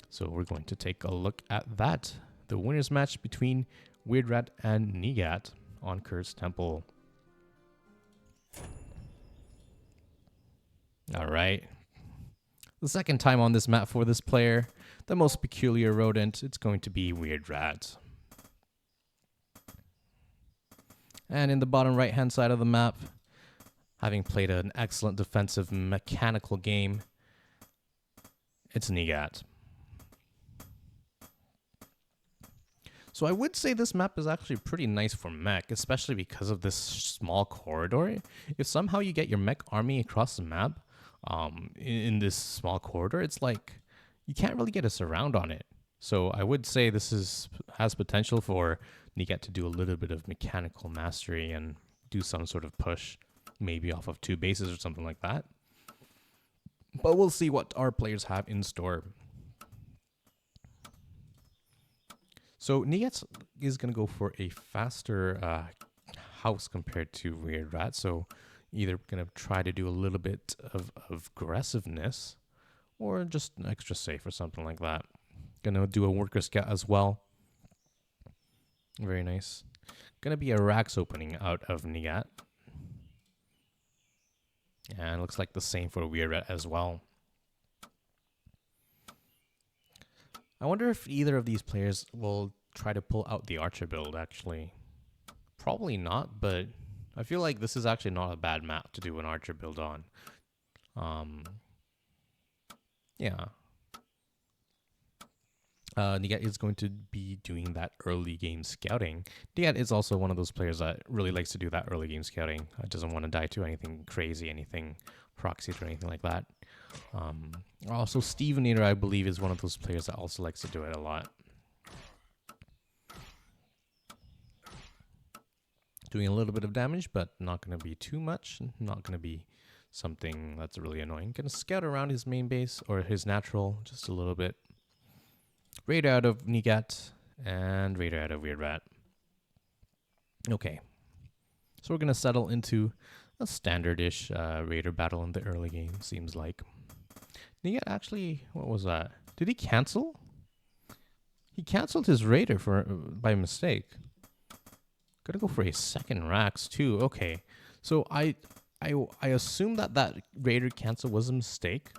So we're going to take a look at that. The winner's match between WeirdRat and Neagat on Cursed Temple. All right. The second time on this map for this player, the most peculiar rodent, it's going to be WeirdRat. And in the bottom right-hand side of the map, having played an excellent defensive mechanical game, it's Neagat. So I would say this map is actually pretty nice for mech, especially because of this small corridor. If somehow you get your mech army across the map in this small corridor, it's like you can't really get a surround on it. So I would say this has potential for Neagat to do a little bit of mechanical mastery and do some sort of push, maybe off of 2 bases or something like that. But we'll see what our players have in store. So Neagat is going to go for a faster house compared to WeirdRat. So either going to try to do a little bit of aggressiveness or just an extra safe or something like that. Going to do a worker scout as well. Very nice. Going to be a Rax opening out of Neagat. And looks like the same for WeirdRat as well. I wonder if either of these players will try to pull out the Archer build, actually. Probably not, but I feel like this is actually not a bad map to do an Archer build on. Yeah. Neagat is going to be doing that early game scouting. Neagat is also one of those players that really likes to do that early game scouting. Doesn't want to die to anything crazy, anything proxies or anything like that. Also, Stevenator, I believe, is one of those players that also likes to do it a lot. Doing a little bit of damage, but not going to be too much. Not going to be something that's really annoying. Going to scout around his main base, or his natural, just a little bit. Raider out of Neagat, and Raider out of WeirdRat. Okay. So we're going to settle into a standard-ish Raider battle in the early game, seems like. Neagat actually, what was that? Did he cancel? He canceled his Raider by mistake. Gonna go for a second Rax too. Okay, so I assume that Raider cancel was a mistake.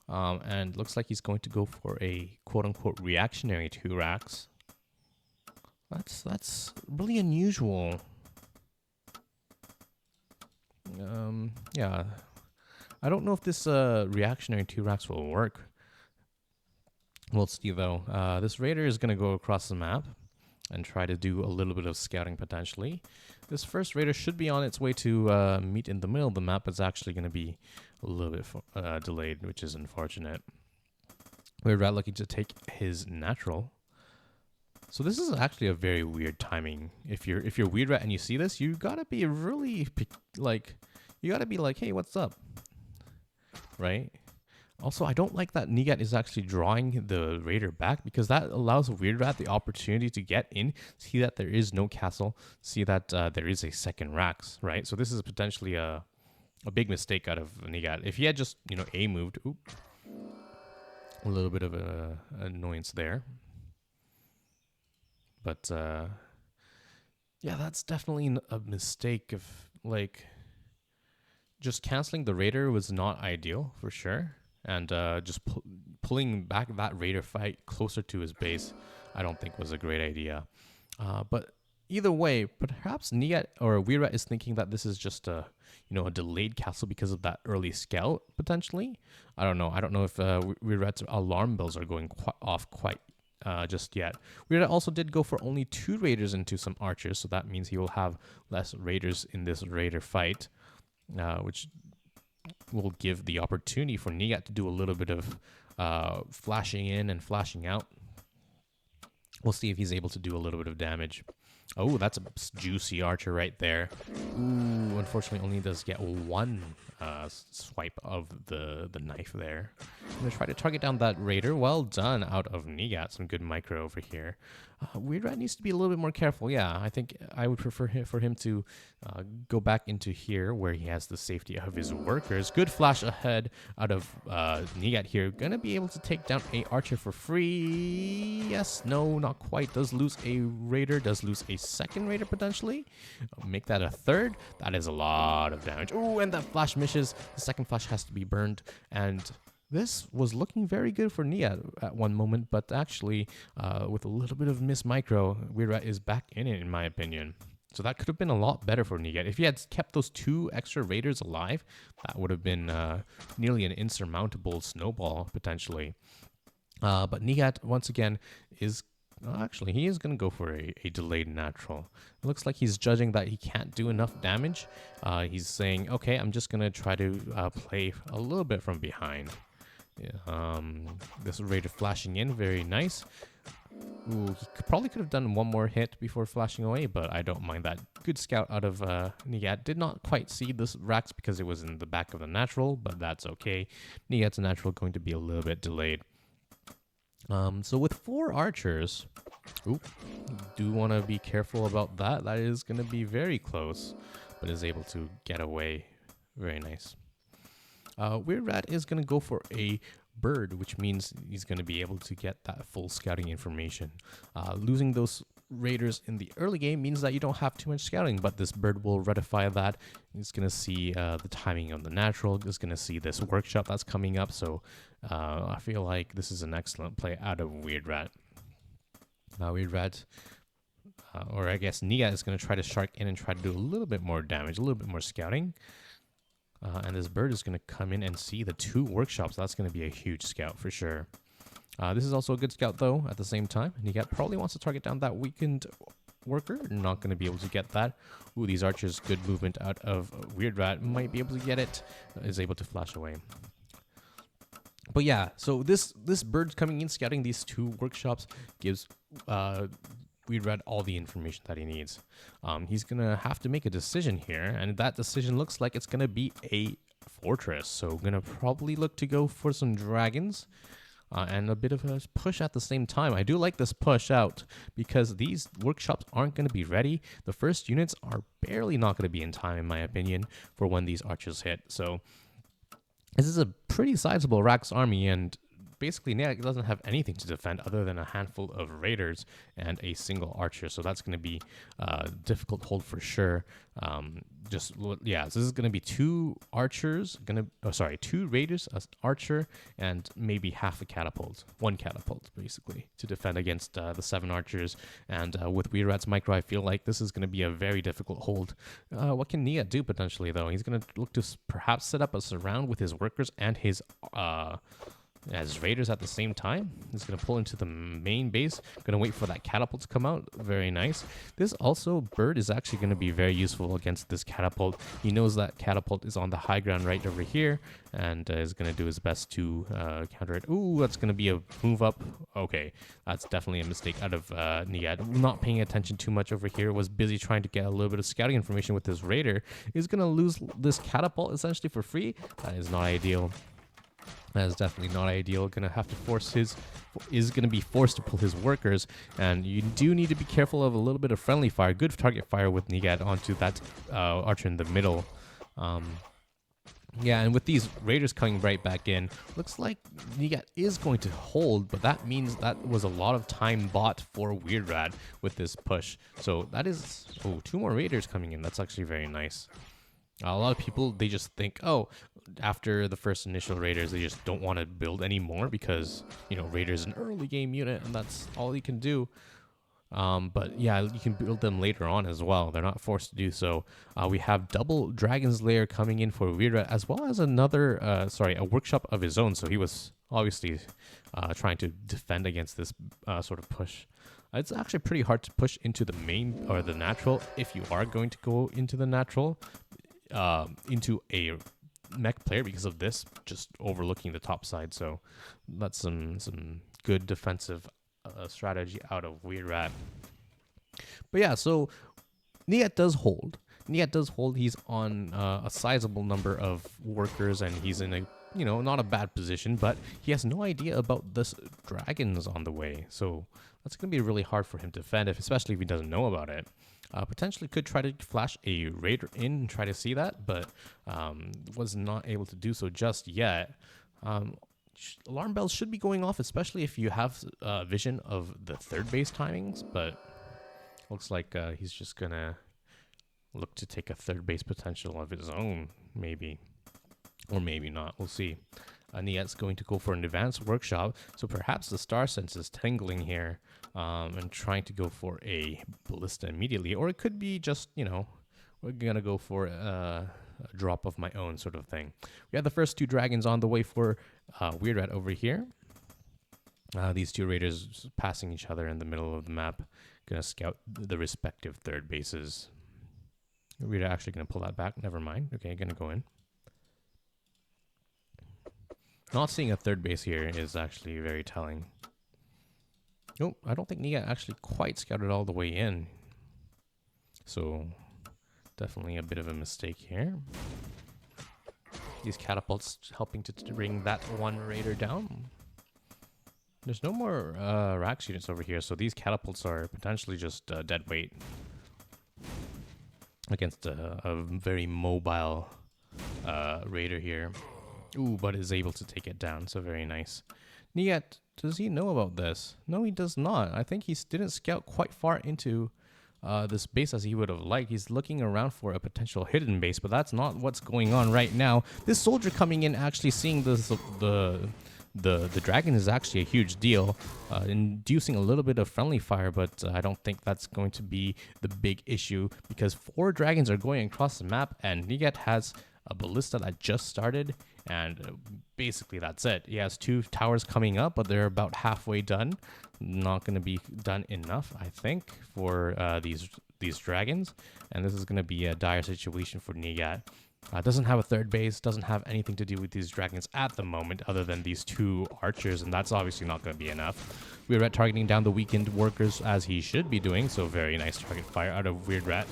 And looks like he's going to go for a quote-unquote reactionary 2 Rax. That's really unusual. Yeah. I don't know if this reactionary 2 Rax will work. We'll see though. This Raider is going to go across the map and try to do a little bit of scouting potentially. This first Raider should be on its way to meet in the middle of the map. It's actually going to be a little bit delayed, which is unfortunate. WeirdRat looking to take his natural. So this is actually a very weird timing. If you're WeirdRat and you see this, you gotta be really like, hey, what's up, right? Also, I don't like that Neagat is actually drawing the Raider back, because that allows WeirdRat the opportunity to get in, see that there is no castle, see that there is a second Rax, right? So this is potentially a big mistake out of Neagat. If he had just, A moved, a little bit of annoyance there. But yeah, that's definitely a mistake of like just canceling the Raider was not ideal for sure. And just pulling back that Raider fight closer to his base, I don't think was a great idea. But either way, perhaps Neagat or WeirdRat is thinking that this is just a a delayed castle because of that early scout potentially. I don't know. I don't know if WeirdRat's alarm bells are going off quite just yet. WeirdRat also did go for only 2 raiders into some archers, so that means he will have less raiders in this raider fight, which will give the opportunity for Neagat to do a little bit of flashing in and flashing out. We'll see if he's able to do a little bit of damage. Oh, that's a juicy archer right there. Ooh, unfortunately only does get 1 swipe of the knife there. I'm going to try to target down that raider. Well done out of Neagat. Some good micro over here. WeirdRat needs to be a little bit more careful. Yeah, I think I would prefer for him to go back into here where he has the safety of his workers. Good flash ahead out of Neagat here. Gonna be able to take down a archer for free. Yes, no, not quite. Does lose a raider. Does lose a second raider potentially. Make that a third. That is a lot of damage. Oh, and that flash misses. The second flash has to be burned. And this was looking very good for Neagat at one moment, but actually, with a little bit of miss micro, WeirdRat is back in my opinion. So that could have been a lot better for Neagat. If he had kept those 2 extra raiders alive, that would have been nearly an insurmountable snowball, potentially. But Neagat, once again, is... actually, he is going to go for a delayed natural. It looks like he's judging that he can't do enough damage. He's saying, okay, I'm just going to try to play a little bit from behind. Yeah, this raider flashing in, very nice. Ooh, he probably could have done 1 more hit before flashing away, but I don't mind that. Good scout out of Neagat. Did not quite see this Rax because it was in the back of the natural, but that's okay. Neagat's natural going to be a little bit delayed. So with 4 archers, do want to be careful about that. That is going to be very close, but is able to get away. Very nice. WeirdRat is going to go for a bird, which means he's going to be able to get that full scouting information. Losing those raiders in the early game means that you don't have too much scouting, but this bird will rectify that. He's going to see the timing of the natural. He's going to see this workshop that's coming up, so I feel like this is an excellent play out of WeirdRat. WeirdRat, or I guess Neagat is going to try to shark in and try to do a little bit more damage, a little bit more scouting. And this bird is going to come in and see the 2 workshops. That's going to be a huge scout for sure. This is also a good scout, though, at the same time. Neagat probably wants to target down that weakened worker. Not going to be able to get that. Ooh, these archers, good movement out of WeirdRat. Might be able to get it. Is able to flash away. But yeah, so this bird coming in, scouting these 2 workshops, gives WeirdRat all the information that he needs. He's going to have to make a decision here, and that decision looks like it's going to be a fortress. So going to probably look to go for some dragons and a bit of a push at the same time. I do like this push out because these workshops aren't going to be ready. The first units are barely not going to be in time, in my opinion, for when these archers hit. So this is a pretty sizable Rax army, and basically Neagat doesn't have anything to defend other than a handful of raiders and a single archer, so that's going to be a difficult hold for sure. So this is going to be 2 archers, 2 raiders, an archer, and maybe half a catapult, 1 catapult basically to defend against the 7 archers. And with WeirdRat's micro, I feel like this is going to be a very difficult hold. What can Neagat do potentially though? He's going to look to perhaps set up a surround with his workers and his as raiders at the same time. He's going to pull into the main base. Going to wait for that catapult to come out. Very nice. This also bird is actually going to be very useful against this catapult. He knows that catapult is on the high ground right over here and is going to do his best to counter it. Ooh, that's going to be a move up. Okay, that's definitely a mistake out of Neagat. Not paying attention too much over here. Was busy trying to get a little bit of scouting information with this raider. He's going to lose this catapult essentially for free. That is not ideal. That is definitely not ideal. Gonna have to is gonna be forced to pull his workers, and you do need to be careful of a little bit of friendly fire. Good target fire with Neagat onto that archer in the middle. Yeah, and with these Raiders coming right back in, looks like Neagat is going to hold, but that means that was a lot of time bought for WeirdRat with this push. So that is, oh, 2 more Raiders coming in. That's actually very nice. A lot of people, they just think, oh, after the first initial Raiders, they just don't want to build anymore because, you know, Raiders an early game unit and that's all you can do. But yeah, you can build them later on as well. They're not forced to do so. We have double Dragon's Lair coming in for WeirdRat, as well as another, a workshop of his own. So he was obviously trying to defend against this sort of push. It's actually pretty hard to push into the main or the natural if you are going to go into the natural, into a mech player because of this, just overlooking the top side. So that's some good defensive strategy out of WeirdRat. But yeah, so Neagat does hold. He's on a sizable number of workers, and he's in a, you know, not a bad position, but he has no idea about this dragons on the way. So that's going to be really hard for him to defend, especially if he doesn't know about it. Potentially could try to flash a raider in and try to see that, but was not able to do so just yet. Alarm bells should be going off, especially if you have vision of the third base timings, but looks like he's just gonna look to take a third base potential of his own, maybe, or maybe not. We'll see. Neagat's going to go for an advanced workshop, so perhaps the star sense is tingling here and trying to go for a ballista immediately, or it could be just, you know, we're gonna go for a drop of my own sort of thing. We have the first 2 dragons on the way for WeirdRat over here. These 2 raiders passing each other in the middle of the map, gonna scout the respective third bases. WeirdRat actually gonna pull that back. Never mind. Okay, gonna go in. Not seeing a third base here is actually very telling. Nope, I don't think Neagat actually quite scouted all the way in. So definitely a bit of a mistake here. These catapults helping to bring that one raider down. There's no more rack units over here, so these catapults are potentially just dead weight against a very mobile raider here. Ooh, but is able to take it down, so very nice. Neagat, does he know about this? No, he does not. I think he didn't scout quite far into this base as he would have liked. He's looking around for a potential hidden base, but that's not what's going on right now. This soldier coming in, actually seeing the dragon is actually a huge deal, inducing a little bit of friendly fire, but I don't think that's going to be the big issue because 4 dragons are going across the map, and Neagat has a ballista that just started, and basically that's it. He has 2 towers coming up, but they're about halfway done. Not going to be done enough, I think, for these dragons, and this is going to be a dire situation for Neagat. Doesn't have a third base, doesn't have anything to do with these dragons at the moment other than these 2 archers, and that's obviously not going to be enough. WeirdRat targeting down the weakened workers as he should be doing, so very nice target fire out of WeirdRat.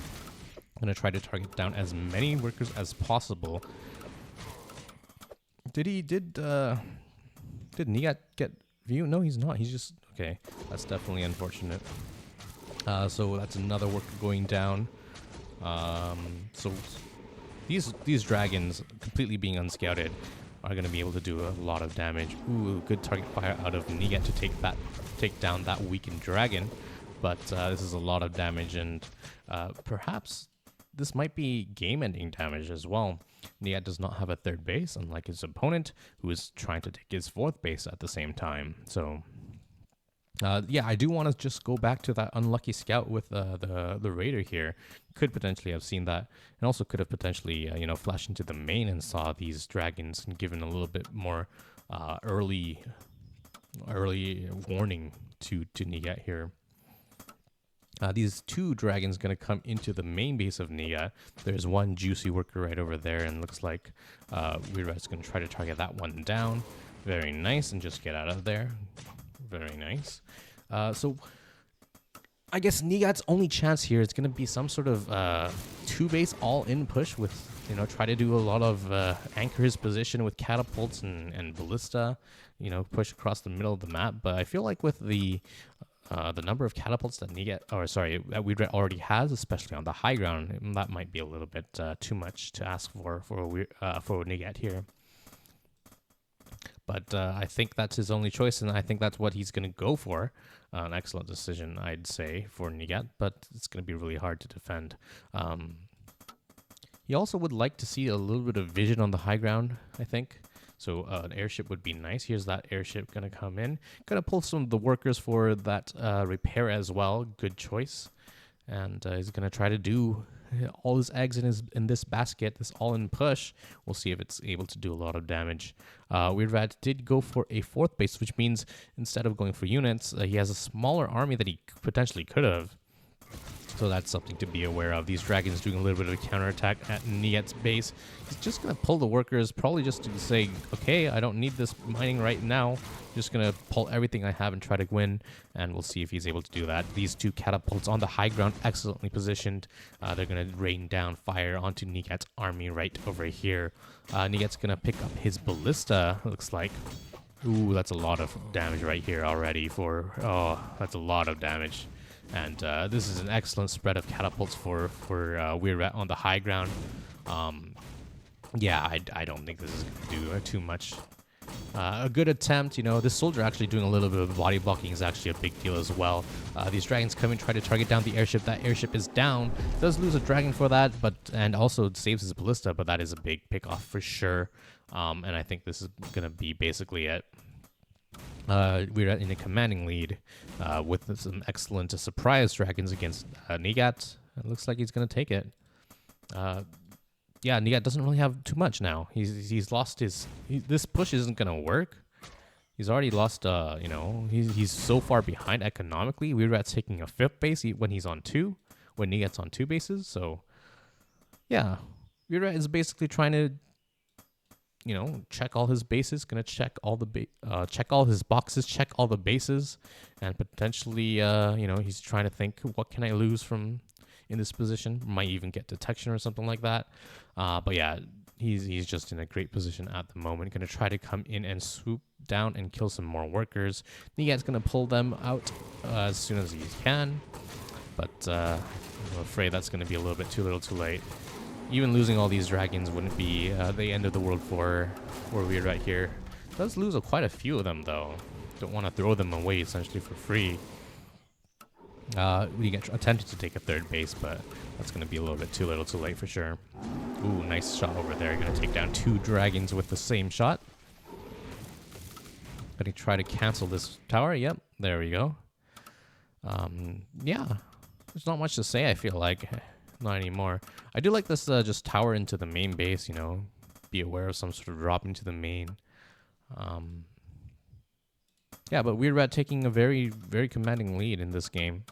Going to try to target down as many workers as possible. Did Neagat get view? No, he's not. He's just, okay. That's definitely unfortunate. So that's another worker going down. So these dragons completely being unscouted are going to be able to do a lot of damage. Ooh, good target fire out of Neagat to take down that weakened dragon. But this is a lot of damage, and perhaps this might be game-ending damage as well. Neagat does not have a third base, unlike his opponent, who is trying to take his 4th base at the same time. So, yeah, I do want to just go back to that unlucky scout with the raider here. Could potentially have seen that, and also could have potentially, you know, flashed into the main and saw these dragons and given a little bit more early warning to Neagat here. These 2 dragons going to come into the main base of Neagat. There's one juicy worker right over there, and looks like WeirdRat's going to try to target that one down. Very nice, and just get out of there. Very nice. So I guess Neagat's only chance here is going to be some sort of 2-base all-in push with, you know, try to do a lot of anchor his position with catapults and ballista, you know, push across the middle of the map. But I feel like with the the number of catapults that that WeirdRat already has, especially on the high ground, that might be a little bit too much to ask for Neagat here. But I think that's his only choice, and I think that's what he's going to go for. An excellent decision, I'd say, for Neagat, but it's going to be really hard to defend. He also would like to see a little bit of vision on the high ground, I think. So an airship would be nice. Here's that airship going to come in. Going to pull some of the workers for that repair as well. Good choice. And he's going to try to do all his eggs in this basket, this all-in push. We'll see if it's able to do a lot of damage. WeirdRat did go for a 4th base, which means instead of going for units, he has a smaller army that he potentially could have. So that's something to be aware of. These dragons doing a little bit of a counterattack at Neagat's base. He's just going to pull the workers, probably just to say, okay, I don't need this mining right now. Just going to pull everything I have and try to win, and we'll see if he's able to do that. These 2 catapults on the high ground, excellently positioned. They're going to rain down fire onto Neagat's army right over here. Neagat's going to pick up his ballista, looks like. Ooh, that's a lot of damage right here already that's a lot of damage. And this is an excellent spread of catapults for WeirdRat on the high ground. Yeah, I don't think this is going to do too much. A good attempt, you know. This soldier actually doing a little bit of body blocking is actually a big deal as well. These dragons come and try to target down the airship. That airship is down. Does lose a dragon for that, and also saves his ballista, but that is a big pick off for sure. And I think this is going to be basically it. We're in a commanding lead with some excellent surprise dragons against Neagat. It looks like he's going to take it. Yeah, Neagat doesn't really have too much now. He's lost his... this push isn't going to work. He's already lost, you know... He's so far behind economically. WeirdRat's taking a 5th base when he's on 2. When Neagat's on 2 bases, so... Yeah. WeirdRat is basically trying to... you know, check all his bases, gonna check all the check all his boxes, check all the bases, and potentially, you know, he's trying to think, what can I lose from in this position? Might even get detection or something like that. But yeah, he's just in a great position at the moment. Gonna try to come in and swoop down and kill some more workers. Neagat's gonna pull them out as soon as he can, but I'm afraid that's gonna be a little bit too little too late. Even losing all these dragons wouldn't be the end of the world for WeirdRat here. Does lose quite a few of them, though. Don't want to throw them away, essentially, for free. We get attempted to take a 3rd base, but that's going to be a little bit too little too late for sure. Ooh, nice shot over there. Going to take down 2 dragons with the same shot. Going to try to cancel this tower. Yep, there we go. Yeah, there's not much to say, I feel like. Not anymore. I do like this just tower into the main base, you know. Be aware of some sort of drop into the main. Yeah, but WeirdRat taking a very, very commanding lead in this game.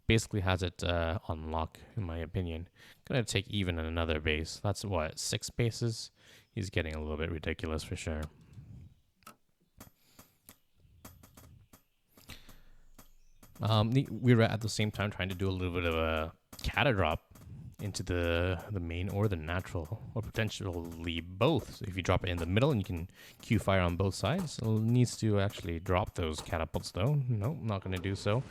Basically has it on lock, in my opinion. Gonna take even another base. That's what, 6 bases? He's getting a little bit ridiculous for sure. WeirdRat at the same time trying to do a little bit of a cata drop into the main or the natural, or potentially both. So if you drop it in the middle and you can Q fire on both sides, it needs to actually drop those catapults though. No, not going to do so.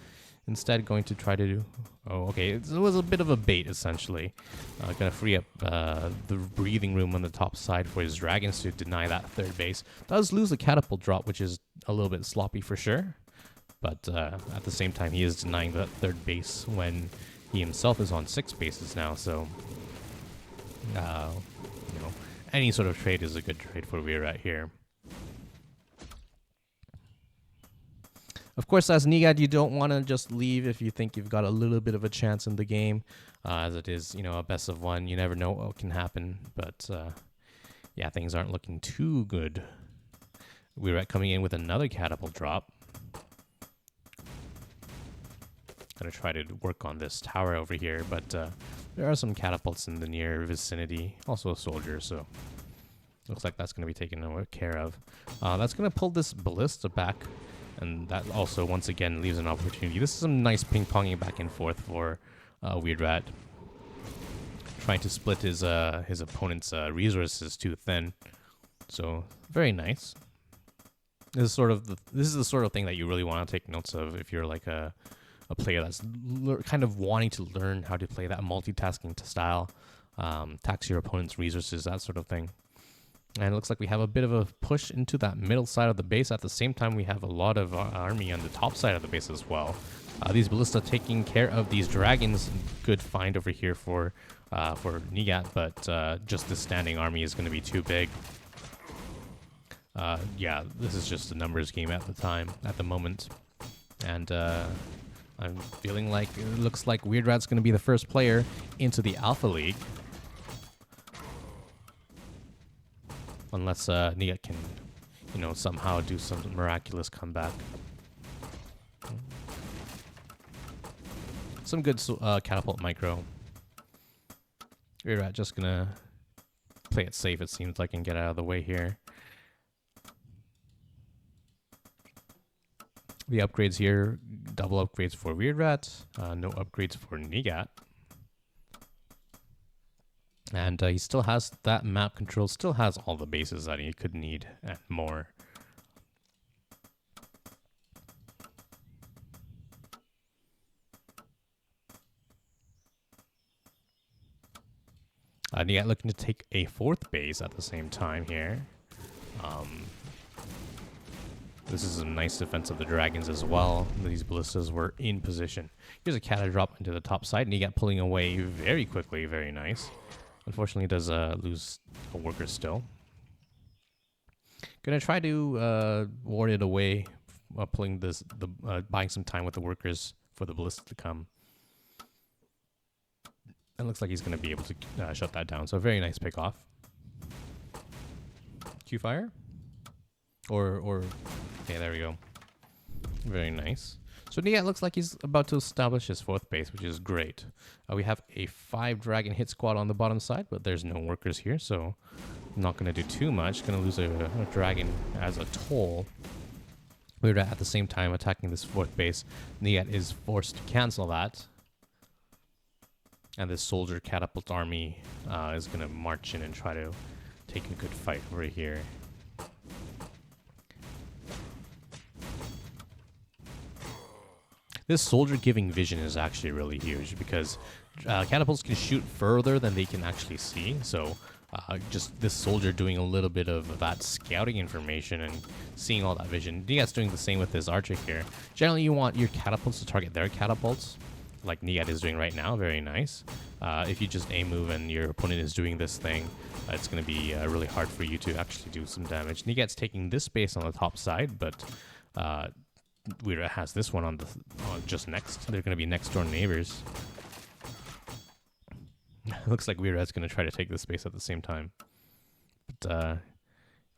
Instead, going to try to do... oh, okay, it was a bit of a bait, essentially. Going to free up the breathing room on the top side for his dragons to deny that 3rd base. Does lose the catapult drop, which is a little bit sloppy for sure. But at the same time, he is denying that 3rd base when he himself is on 6 bases now, so you know, any sort of trade is a good trade for WeirdRat here. Of course, as Neagat, you don't want to just leave if you think you've got a little bit of a chance in the game, as it is, you know, a best of 1. You never know what can happen, but yeah, things aren't looking too good. WeirdRat coming in with another catapult drop. Gonna try to work on this tower over here, but there are some catapults in the near vicinity. Also a soldier, so looks like that's gonna be taken care of. That's gonna pull this ballista back, and that also once again leaves an opportunity. This is some nice ping-ponging back and forth for WeirdRat, trying to split his opponent's resources too thin. So very nice. This is the sort of thing that you really want to take notes of if you're like a player that's kind of wanting to learn how to play that multitasking style, tax your opponent's resources, that sort of thing. And it looks like we have a bit of a push into that middle side of the base. At the same time, we have a lot of army on the top side of the base as well. These ballista taking care of these dragons. Good find over here for Neagat, but just the standing army is going to be too big. Yeah, this is just a numbers game at the moment. And I'm feeling like it looks like WeirdRat's going to be the first player into the Alpha League. Unless Neagat can, somehow do some miraculous comeback. Some good catapult micro. WeirdRat just gonna play it safe, it seems like, and get out of the way here. The upgrades here, double upgrades for WeirdRat, no upgrades for Neagat. And he still has that map control, still has all the bases that he could need and more. Neagat looking to take a fourth base at the same time here. This is a nice defense of the dragons as well. These ballistas were in position. Here's a cata drop into the top side. Neagat pulling away very quickly, very nice. Unfortunately, does lose a worker still. Gonna try to ward it away, buying some time with the workers for the ballista to come. It looks like he's gonna be able to shut that down. So a very nice pick off. Q fire, or okay, there we go. Very nice. So Neagat looks like he's about to establish his fourth base, which is great. We have a 5 dragon hit squad on the bottom side, but there's no workers here, so I'm not going to do too much. Going to lose a dragon as a toll. WeirdRat at the same time attacking this fourth base. Neagat is forced to cancel that. And this soldier catapult army is going to march in and try to take a good fight over here. This soldier giving vision is actually really huge because catapults can shoot further than they can actually see. So just this soldier doing a little bit of that scouting information and seeing all that vision. Neagat's doing the same with this archer here. Generally, you want your catapults to target their catapults, like Neagat is doing right now. Very nice. If you just aim move and your opponent is doing this thing, it's going to be really hard for you to actually do some damage. Neagat's taking this base on the top side, but WeirdRat has this one on just next. They're going to be next door neighbors. Looks like WeirdRat's going to try to take this space at the same time, but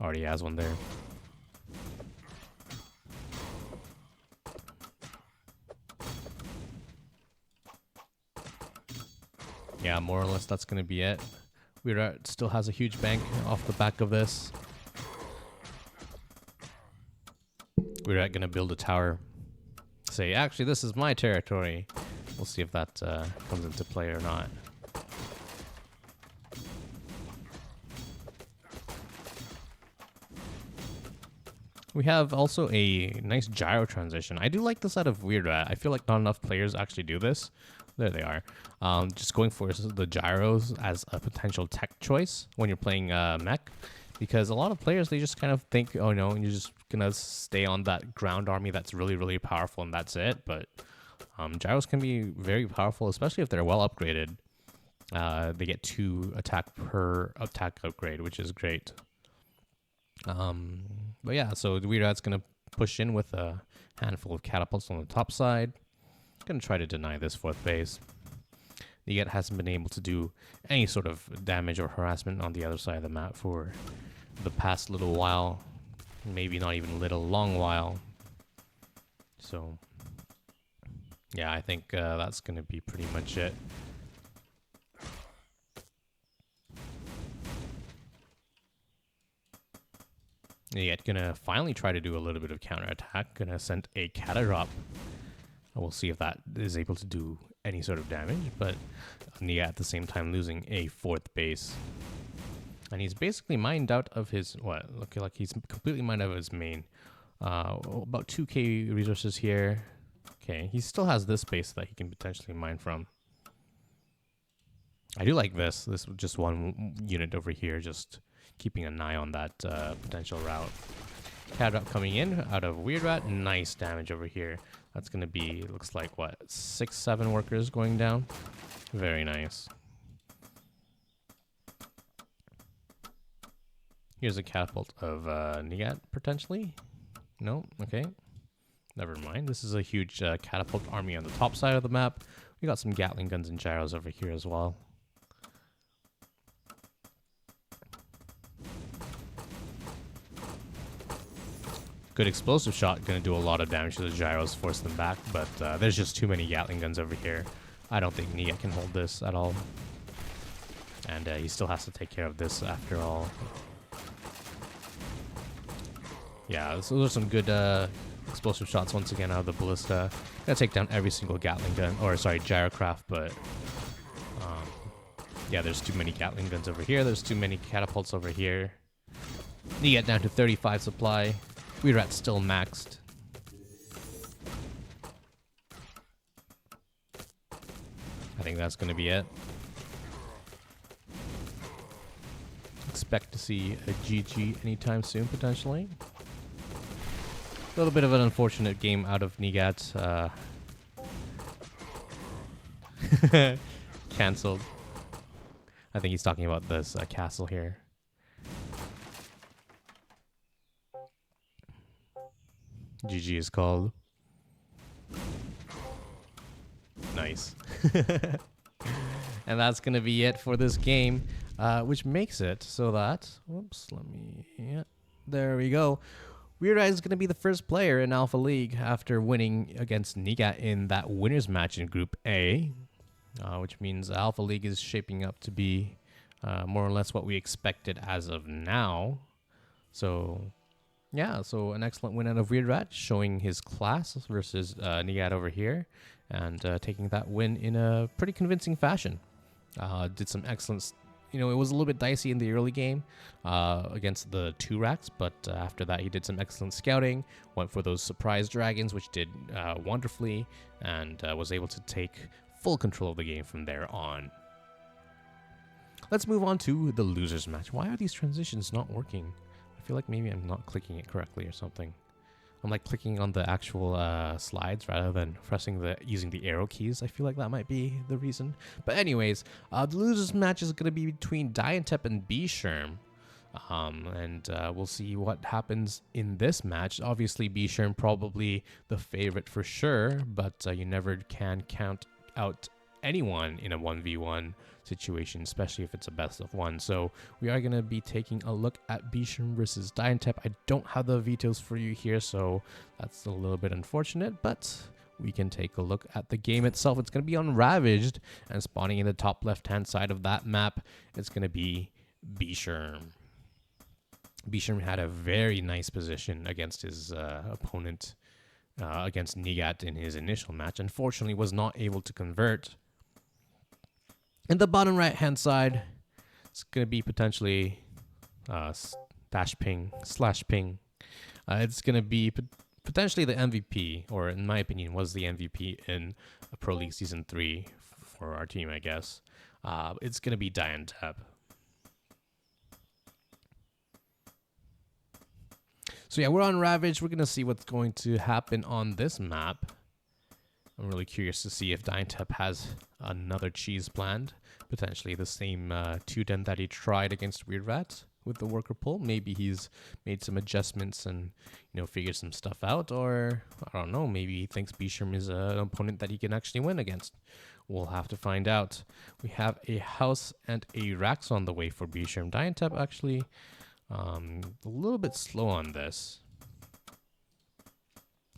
already has one there. Yeah, more or less that's going to be it. WeirdRat still has a huge bank off the back of this. WeirdRat gonna build a tower. Say, actually, this is my territory. We'll see if that comes into play or not. We have also a nice gyro transition. I do like this out of WeirdRat. I feel like not enough players actually do this. There they are. Just going for the gyros as a potential tech choice when you're playing mech. Because a lot of players, they just kind of think, oh no, you're just gonna stay on that ground army that's really, really powerful and that's it. But gyros can be very powerful, especially if they're well upgraded. They get 2 attack per attack upgrade, which is great. But yeah, so WeirdRat's gonna push in with a handful of catapults on the top side. Gonna try to deny this fourth base. Neagat hasn't been able to do any sort of damage or harassment on the other side of the map for the past little while. Maybe not even little, long while. So, yeah, I think that's going to be pretty much it. Neagat gonna finally try to do a little bit of counterattack. Gonna send a cata drop. We'll see if that is able to do any sort of damage, but Neagat at the same time losing a fourth base. And he's basically mined out of his, look like he's completely mined out of his main. About 2k resources here. Okay, he still has this base that he can potentially mine from. I do like this. This was just one unit over here, just keeping an eye on that potential route. Cat coming in out of WeirdRat. Nice damage over here. That's going to be, looks like, what, 6-7 workers going down? Very nice. Here's a catapult of Neagat, potentially. No? Okay. Never mind. This is a huge catapult army on the top side of the map. We got some Gatling guns and gyros over here as well. Good explosive shot, going to do a lot of damage to the gyros, force them back, but there's just too many Gatling guns over here. I don't think Neagat can hold this at all. And he still has to take care of this after all. Yeah, so those are some good explosive shots once again out of the ballista. Gonna take down every single Gatling gun, or sorry, gyrocraft, but yeah, there's too many Gatling guns over here. There's too many catapults over here. Neagat down to 35 supply. WeirdRat still maxed. I think that's going to be it. Expect to see a GG anytime soon, potentially. A little bit of an unfortunate game out of Neagat. Cancelled. I think he's talking about this castle here. GG is called. Nice. And that's going to be it for this game, which makes it so that... Whoops, let me... Yeah, there we go. WeirdRat is going to be the first player in Alpha League after winning against Neagat in that winners match in Group A, which means Alpha League is shaping up to be more or less what we expected as of now. So... yeah, so an excellent win out of WeirdRat, showing his class versus Neagat over here, and taking that win in a pretty convincing fashion. Did some excellent, it was a little bit dicey in the early game against the 2 racks, but after that he did some excellent scouting, went for those surprise dragons, which did wonderfully, and was able to take full control of the game from there on. Let's move on to the losers match. Why are these transitions not working? I feel like maybe I'm not clicking it correctly or something. I'm like clicking on the actual slides rather than using the arrow keys. I feel like that might be the reason. But anyways, the losers match is going to be between diontep and bScherm. And we'll see what happens in this match. Obviously, bScherm probably the favorite for sure, but you never can count out anyone in a 1v1 situation, especially if it's a best of 1. So we are going to be taking a look at bScherm versus diontep. I don't have the vetoes for you here, so that's a little bit unfortunate, but we can take a look at the game itself. It's going to be on Ravaged, and spawning in the top left-hand side of that map, it's going to be bScherm. bScherm had a very nice position against his opponent, against Neagat in his initial match. Unfortunately, was not able to convert. In the bottom right-hand side, it's going to be potentially /ping. It's going to be potentially the MVP, or in my opinion, was the MVP in Pro League Season 3 for our team, I guess. It's going to be diontep. So yeah, we're on Ravage. We're going to see what's going to happen on this map. I'm really curious to see if diontep has another cheese planned. Potentially the same 2-den that he tried against WeirdRat with the worker pull. Maybe he's made some adjustments and, figured some stuff out. Or, I don't know, maybe he thinks bScherm is an opponent that he can actually win against. We'll have to find out. We have a house and a racks on the way for bScherm. diontep actually a little bit slow on this.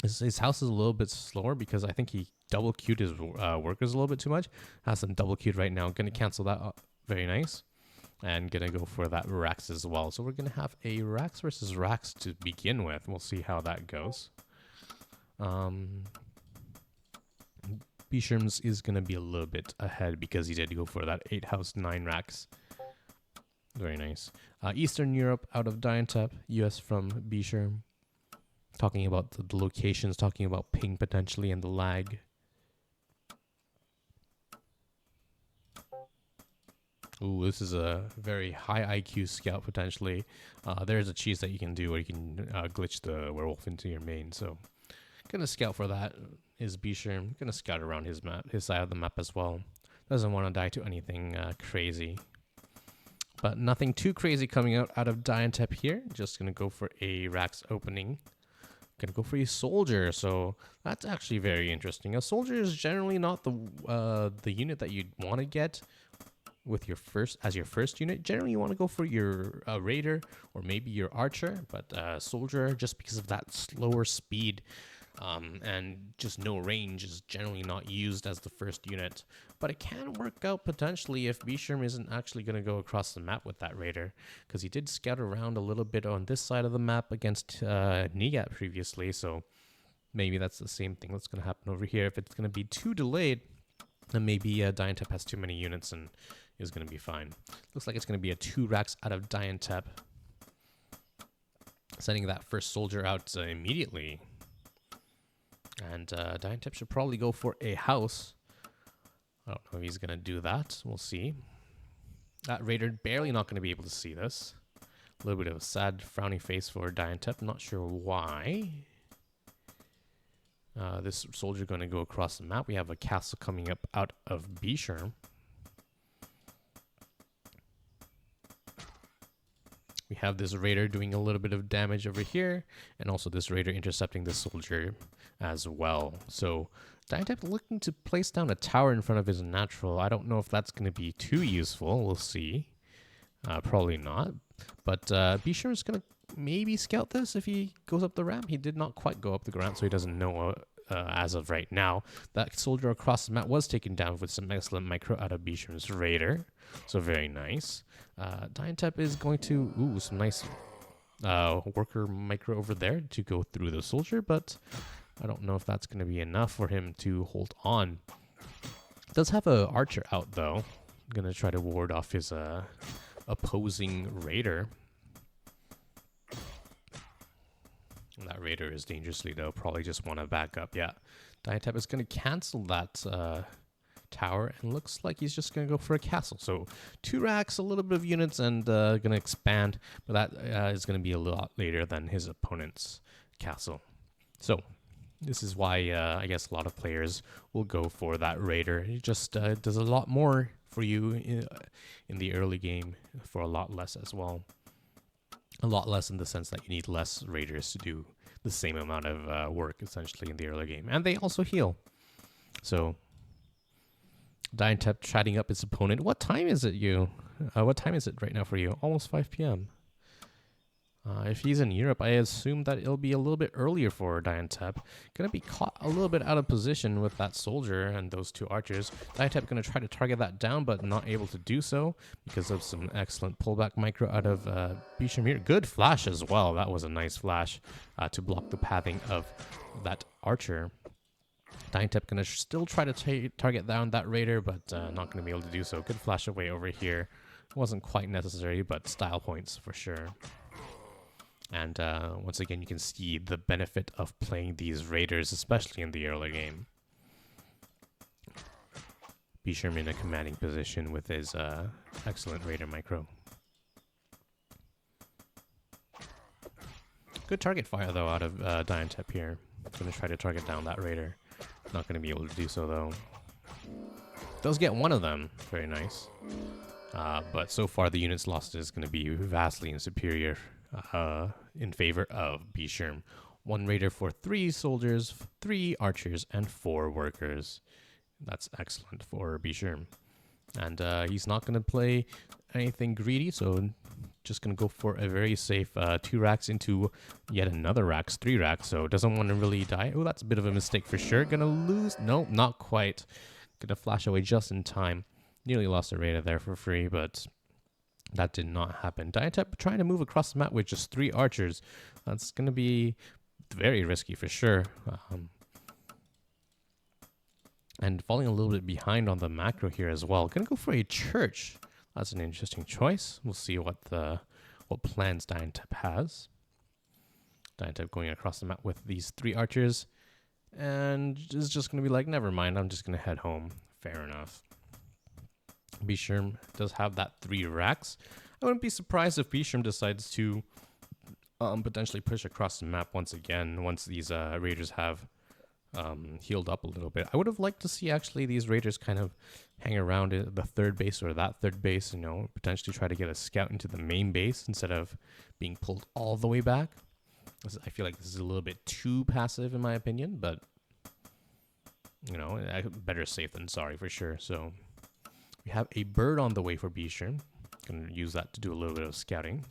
His house is a little bit slower because I think he double queued his workers a little bit too much. Has them double queued right now. Going to cancel that. Very nice. And going to go for that racks as well. So we're going to have a racks versus racks to begin with. We'll see how that goes. bScherm's is going to be a little bit ahead because he did go for that 8 house 9 racks. Very nice. Eastern Europe out of diontep. US from bScherm. Talking about the locations, talking about ping potentially and the lag. Ooh, this is a very high IQ scout potentially. There's a cheese that you can do where you can glitch the werewolf into your main. So, gonna scout for that. Is bScherm gonna scout around his map, his side of the map as well. Doesn't want to die to anything crazy, but nothing too crazy coming out of diontep here. Just gonna go for a Rax opening. Gonna go for a soldier, so that's actually very interesting. A soldier is generally not the unit that you'd want to get with your first unit. Generally you want to go for your raider or maybe your archer, but soldier, just because of that slower speed and just no range, is generally not used as the first unit. But it can work out potentially if bScherm isn't actually going to go across the map with that raider, because he did scout around a little bit on this side of the map against Neagat previously, so maybe that's the same thing that's going to happen over here. If it's going to be too delayed, then maybe diontep has too many units and is going to be fine. Looks like it's going to be a 2 Rax out of diontep. Sending that first soldier out immediately. And diontep should probably go for a house. I don't know if he's going to do that. We'll see. That raider barely not going to be able to see this. A little bit of a sad frowny face for diontep. Not sure why. This soldier going to go across the map. We have a castle coming up out of bScherm. We have this raider doing a little bit of damage over here, and also this raider intercepting the soldier as well. So diontep looking to place down a tower in front of his natural. I don't know if that's going to be too useful. We'll see. Probably not. But bScherm is going to maybe scout this if he goes up the ramp. He did not quite go up the ramp, so he doesn't know as of right now. That soldier across the map was taken down with some excellent micro out of bScherm's raider. So very nice. diontep is going to... Ooh, some nice worker micro over there to go through the soldier, but I don't know if that's going to be enough for him to hold on. Does have a archer out, though. Going to try to ward off his opposing raider. That raider is dangerously, though. Probably just want to back up. Yeah. diontep is going to cancel that tower, and looks like he's just going to go for a castle. So 2 racks, a little bit of units, and going to expand, but that is going to be a lot later than his opponent's castle. So this is why I guess a lot of players will go for that raider. It just does a lot more for you in the early game for a lot less as well. A lot less in the sense that you need less raiders to do the same amount of work essentially in the early game. And they also heal. So diontep chatting up his opponent. What time is it, you? What time is it right now for you? Almost 5 p.m. If he's in Europe, I assume that it'll be a little bit earlier for diontep. Gonna be caught a little bit out of position with that soldier and those 2 archers. diontep gonna try to target that down, but not able to do so because of some excellent pullback micro out of bScherm here. Good flash as well. That was a nice flash to block the pathing of that archer. diontep gonna still try to target down that raider, but not gonna be able to do so. Good flash away over here. Wasn't quite necessary, but style points for sure. And once again, you can see the benefit of playing these raiders, especially in the early game. bScherm in a commanding position with his excellent raider micro. Good target fire, though, out of diontep here. Going to try to target down that raider. Not going to be able to do so, though. Does get one of them. Very nice. But so far, the units lost is going to be vastly superior in favor of bScherm. 1 raider for 3 soldiers, 3 archers, and 4 workers. That's excellent for bScherm. And he's not going to play anything greedy, so just going to go for a very safe 2 racks into yet another racks, 3 racks, so doesn't want to really die. Oh, that's a bit of a mistake for sure. Going to lose. No, not quite. Going to flash away just in time. Nearly lost a raider there for free, but that did not happen. diontep trying to move across the map with just 3 archers. That's going to be very risky for sure. And falling a little bit behind on the macro here as well. Going to go for a church. That's an interesting choice. We'll see what plans diontep has. diontep going across the map with these 3 archers. And is just going to be like, never mind, I'm just going to head home. Fair enough. bScherm does have that 3 racks. I wouldn't be surprised if bScherm decides to potentially push across the map once again, once these raiders have healed up a little bit. I would have liked to see actually these raiders kind of hang around the 3rd base or that 3rd base, you know, potentially try to get a scout into the main base instead of being pulled all the way back. I feel like this is a little bit too passive in my opinion, but you know, better safe than sorry for sure. So we have a bird on the way for bScherm. Gonna use that to do a little bit of scouting.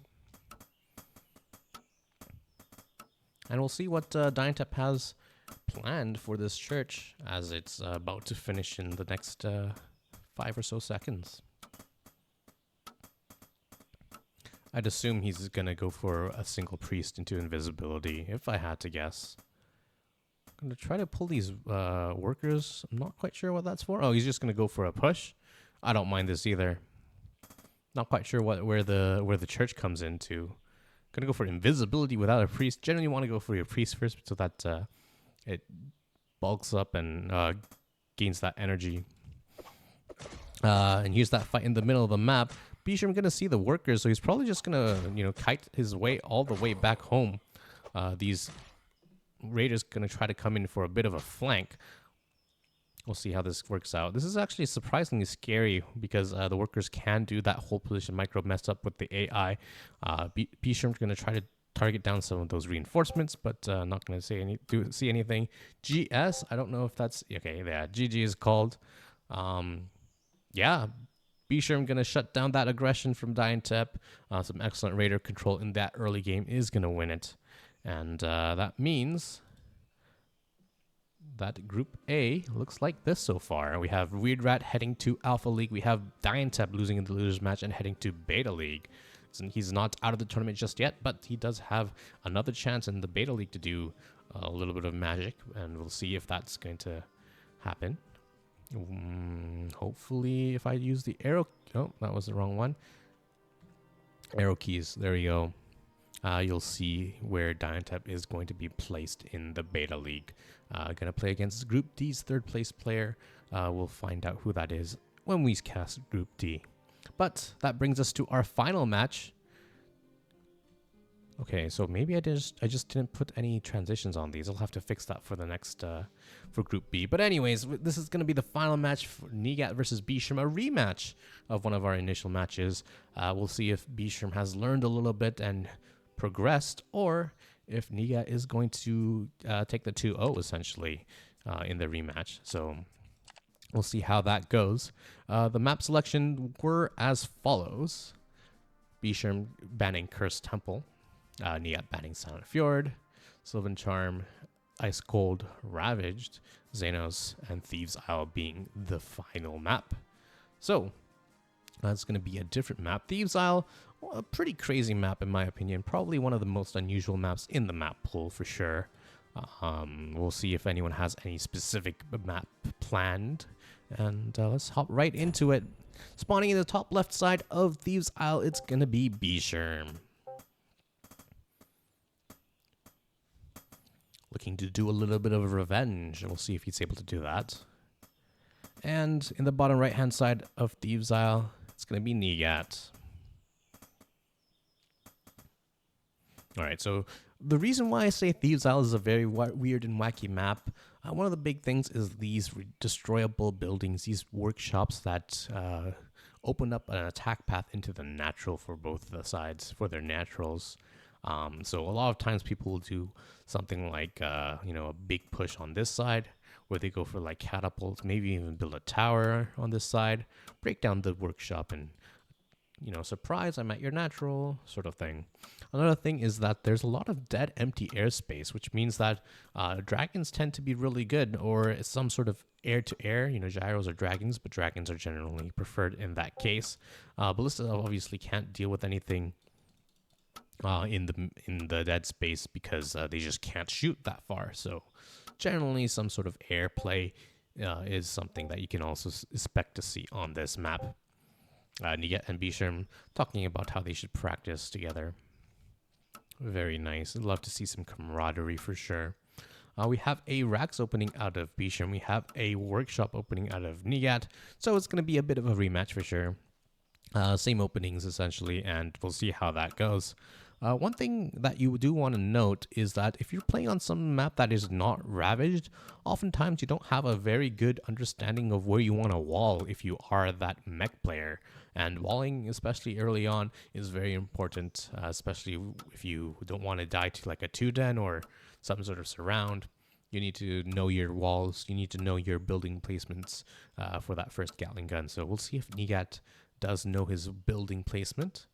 And we'll see what diontep has planned for this church as it's about to finish in the next 5 or so seconds. I'd assume he's gonna go for a single priest into invisibility, if I had to guess. I'm gonna try to pull these workers. I'm not quite sure what that's for. Oh, he's just gonna go for a push. I don't mind this either. Not quite sure where the church comes into. Gonna go for invisibility without a priest. Generally, you want to go for your priest first so that it bulks up and gains that energy. And here's that fight in the middle of the map. bScherm gonna see the workers, so he's probably just gonna, you know, kite his way all the way back home. These raiders gonna try to come in for a bit of a flank. We'll see how this works out. This is actually surprisingly scary because the workers can do that whole position micro mess up with the AI. bScherm's gonna try to target down some of those reinforcements, but not gonna see anything. GS, I don't know if that's okay. Yeah, GG is called. Yeah, bScherm gonna shut down that aggression from diontep. Some excellent raider control in that early game is gonna win it, and that means that Group A looks like this so far. We have WeirdRat heading to Alpha League. We have diontep losing in the losers match and heading to Beta League. So he's not out of the tournament just yet, but he does have another chance in the Beta League to do a little bit of magic, and we'll see if that's going to happen. Hopefully, if I use the arrow... Oh, that was the wrong one. Arrow keys. There we go. You'll see where diontep is going to be placed in the Beta League. Going to play against Group D's 3rd place player. We'll find out who that is when we cast Group D. But that brings us to our final match. Okay, so maybe I just didn't put any transitions on these. I'll have to fix that for the next for Group B. But anyways, this is going to be the final match for Neagat versus bScherm, a rematch of one of our initial matches. We'll see if bScherm has learned a little bit and progressed, or if Neagat is going to take the 2-0 essentially in the rematch. So we'll see how that goes. The map selection were as follows: bScherm banning Cursed Temple, Neagat banning Silent Fjord, Sylvan Charm, Ice Cold, Ravaged, Xenos, and Thieves' Isle being the final map. So that's going to be a different map. Thieves' Isle, a pretty crazy map in my opinion. Probably one of the most unusual maps in the map pool for sure. We'll see if anyone has any specific map planned. And let's hop right into it. Spawning in the top left side of Thieves' Isle, it's going to be bScherm. Looking to do a little bit of revenge. We'll see if he's able to do that. And in the bottom right-hand side of Thieves' Isle, it's going to be Neagat. All right, so the reason why I say Thieves' Isle is a very weird and wacky map, one of the big things is these destroyable buildings, these workshops that open up an attack path into the natural for both the sides, for their naturals. So a lot of times people will do something like, you know, a big push on this side, where they go for like catapults, maybe even build a tower on this side, break down the workshop and, you know, surprise, I'm at your natural sort of thing. Another thing is that there's a lot of dead empty airspace, which means that dragons tend to be really good, or some sort of air-to-air, you know, gyros are dragons, but dragons are generally preferred in that case. Ballista obviously can't deal with anything in the dead space because they just can't shoot that far. So generally some sort of air play is something that you can also expect to see on this map. Neagat and bScherm talking about how they should practice together. Very nice. I'd love to see some camaraderie for sure. We have a Rax opening out of bScherm. We have a Workshop opening out of Neagat. So it's going to be a bit of a rematch for sure. Same openings essentially, and we'll see how that goes. One thing that you do want to note is that if you're playing on some map that is not ravaged, oftentimes you don't have a very good understanding of where you want to wall if you are that mech player. And walling, especially early on, is very important, especially if you don't want to die to like a 2-den or some sort of surround. You need to know your walls. You need to know your building placements for that first Gatling gun. So we'll see if Neagat does know his building placement,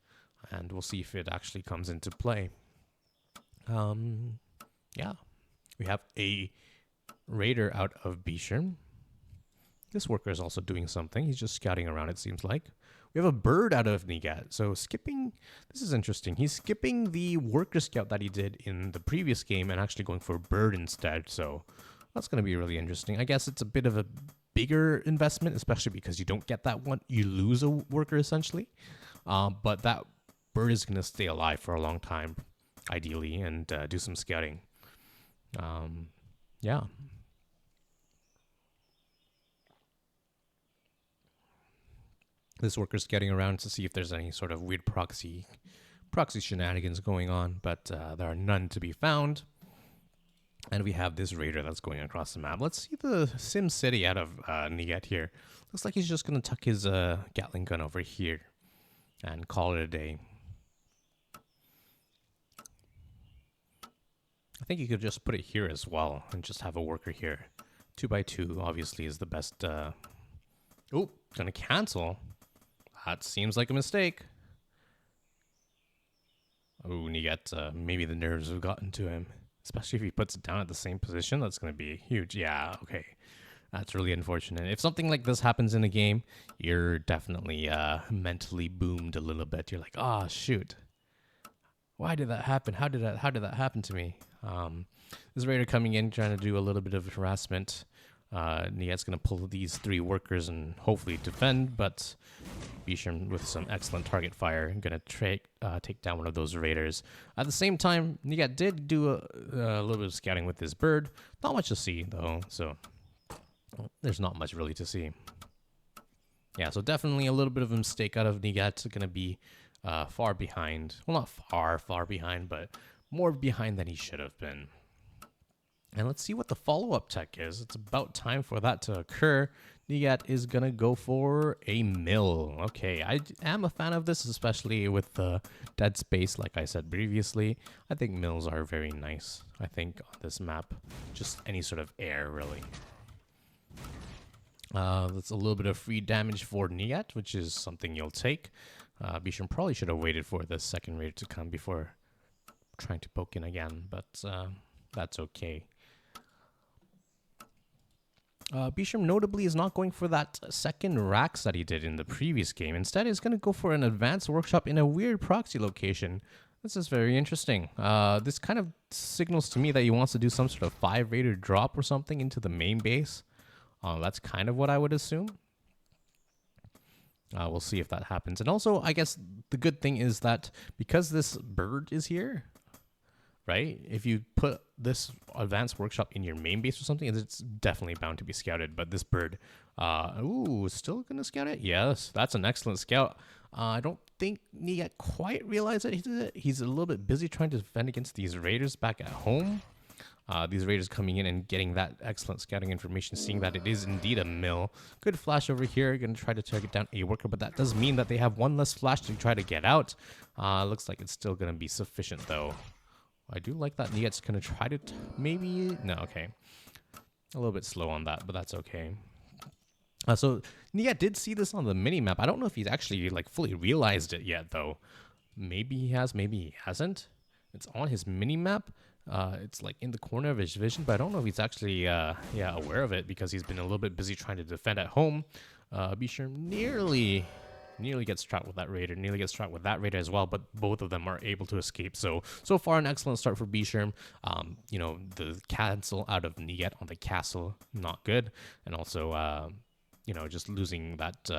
and we'll see if it actually comes into play. Yeah, we have a Raider out of bScherm. This worker is also doing something. He's just scouting around, it seems like. We have a bird out of Neagat. So skipping, this is interesting. He's skipping the worker scout that he did in the previous game and actually going for a bird instead. So that's going to be really interesting. I guess it's a bit of a bigger investment, especially because you don't get that one. You lose a worker essentially. But that bird is going to stay alive for a long time, ideally, and do some scouting. Yeah. This worker's getting around to see if there's any sort of weird proxy shenanigans going on, but there are none to be found. And we have this Raider that's going across the map. Let's see the Sim City out of Neagat here. Looks like he's just going to tuck his Gatling gun over here and call it a day. I think you could just put it here as well and just have a worker here. 2x2 obviously is the best. Oh, gonna cancel. That seems like a mistake. Oh, Neagat, maybe the nerves have gotten to him. Especially if he puts it down at the same position. That's going to be huge. Yeah, okay. That's really unfortunate. If something like this happens in a game, you're definitely mentally boomed a little bit. You're like, oh, shoot. Why did that happen? How did that happen to me? This Raider coming in, trying to do a little bit of harassment. Neagat's going to pull these 3 workers and hopefully defend, but bScherm with some excellent target fire going to take down one of those Raiders. At the same time, Neagat did do a little bit of scouting with his bird. Not much to see, though, so there's not much really to see. Yeah, so definitely a little bit of a mistake out of Neagat. Going to be far behind. Well, not far behind, but more behind than he should have been. And let's see what the follow-up tech is. It's about time for that to occur. Neagat is going to go for a mill. Okay, I am a fan of this, especially with the dead space, like I said previously. I think mills are very nice, I think, on this map. Just any sort of air, really. That's a little bit of free damage for Neagat, which is something you'll take. bScherm probably should have waited for the second Raider to come before trying to poke in again, but that's okay. bScherm notably is not going for that second Rax that he did in the previous game. Instead, he's going to go for an advanced workshop in a weird proxy location. This is very interesting. This kind of signals to me that he wants to do some sort of 5 Raider drop or something into the main base. That's kind of what I would assume. We'll see if that happens. And also, I guess the good thing is that because this bird is here, right? If you put this advanced workshop in your main base or something, it's definitely bound to be scouted. But this bird, still gonna scout it? Yes, that's an excellent scout. I don't think Neagat quite realized that he did it. He's a little bit busy trying to defend against these Raiders back at home. These Raiders coming in and getting that excellent scouting information, seeing that it is indeed a mill. Good flash over here, going to try to target down a worker, but that does mean that they have one less flash to try to get out. Looks like it's still going to be sufficient, though. I do like that Neagat's going to try to maybe... No, okay. A little bit slow on that, but that's okay. So Neagat did see this on the mini-map. I don't know if he's actually like fully realized it yet, though. Maybe he has, maybe he hasn't. It's on his mini-map. It's like in the corner of his vision, but I don't know if he's actually aware of it because he's been a little bit busy trying to defend at home. bScherm nearly gets trapped with that Raider, nearly gets trapped with that Raider as well, but both of them are able to escape. So far an excellent start for bScherm. The cancel out of Neagat on the castle, not good. And also, just losing that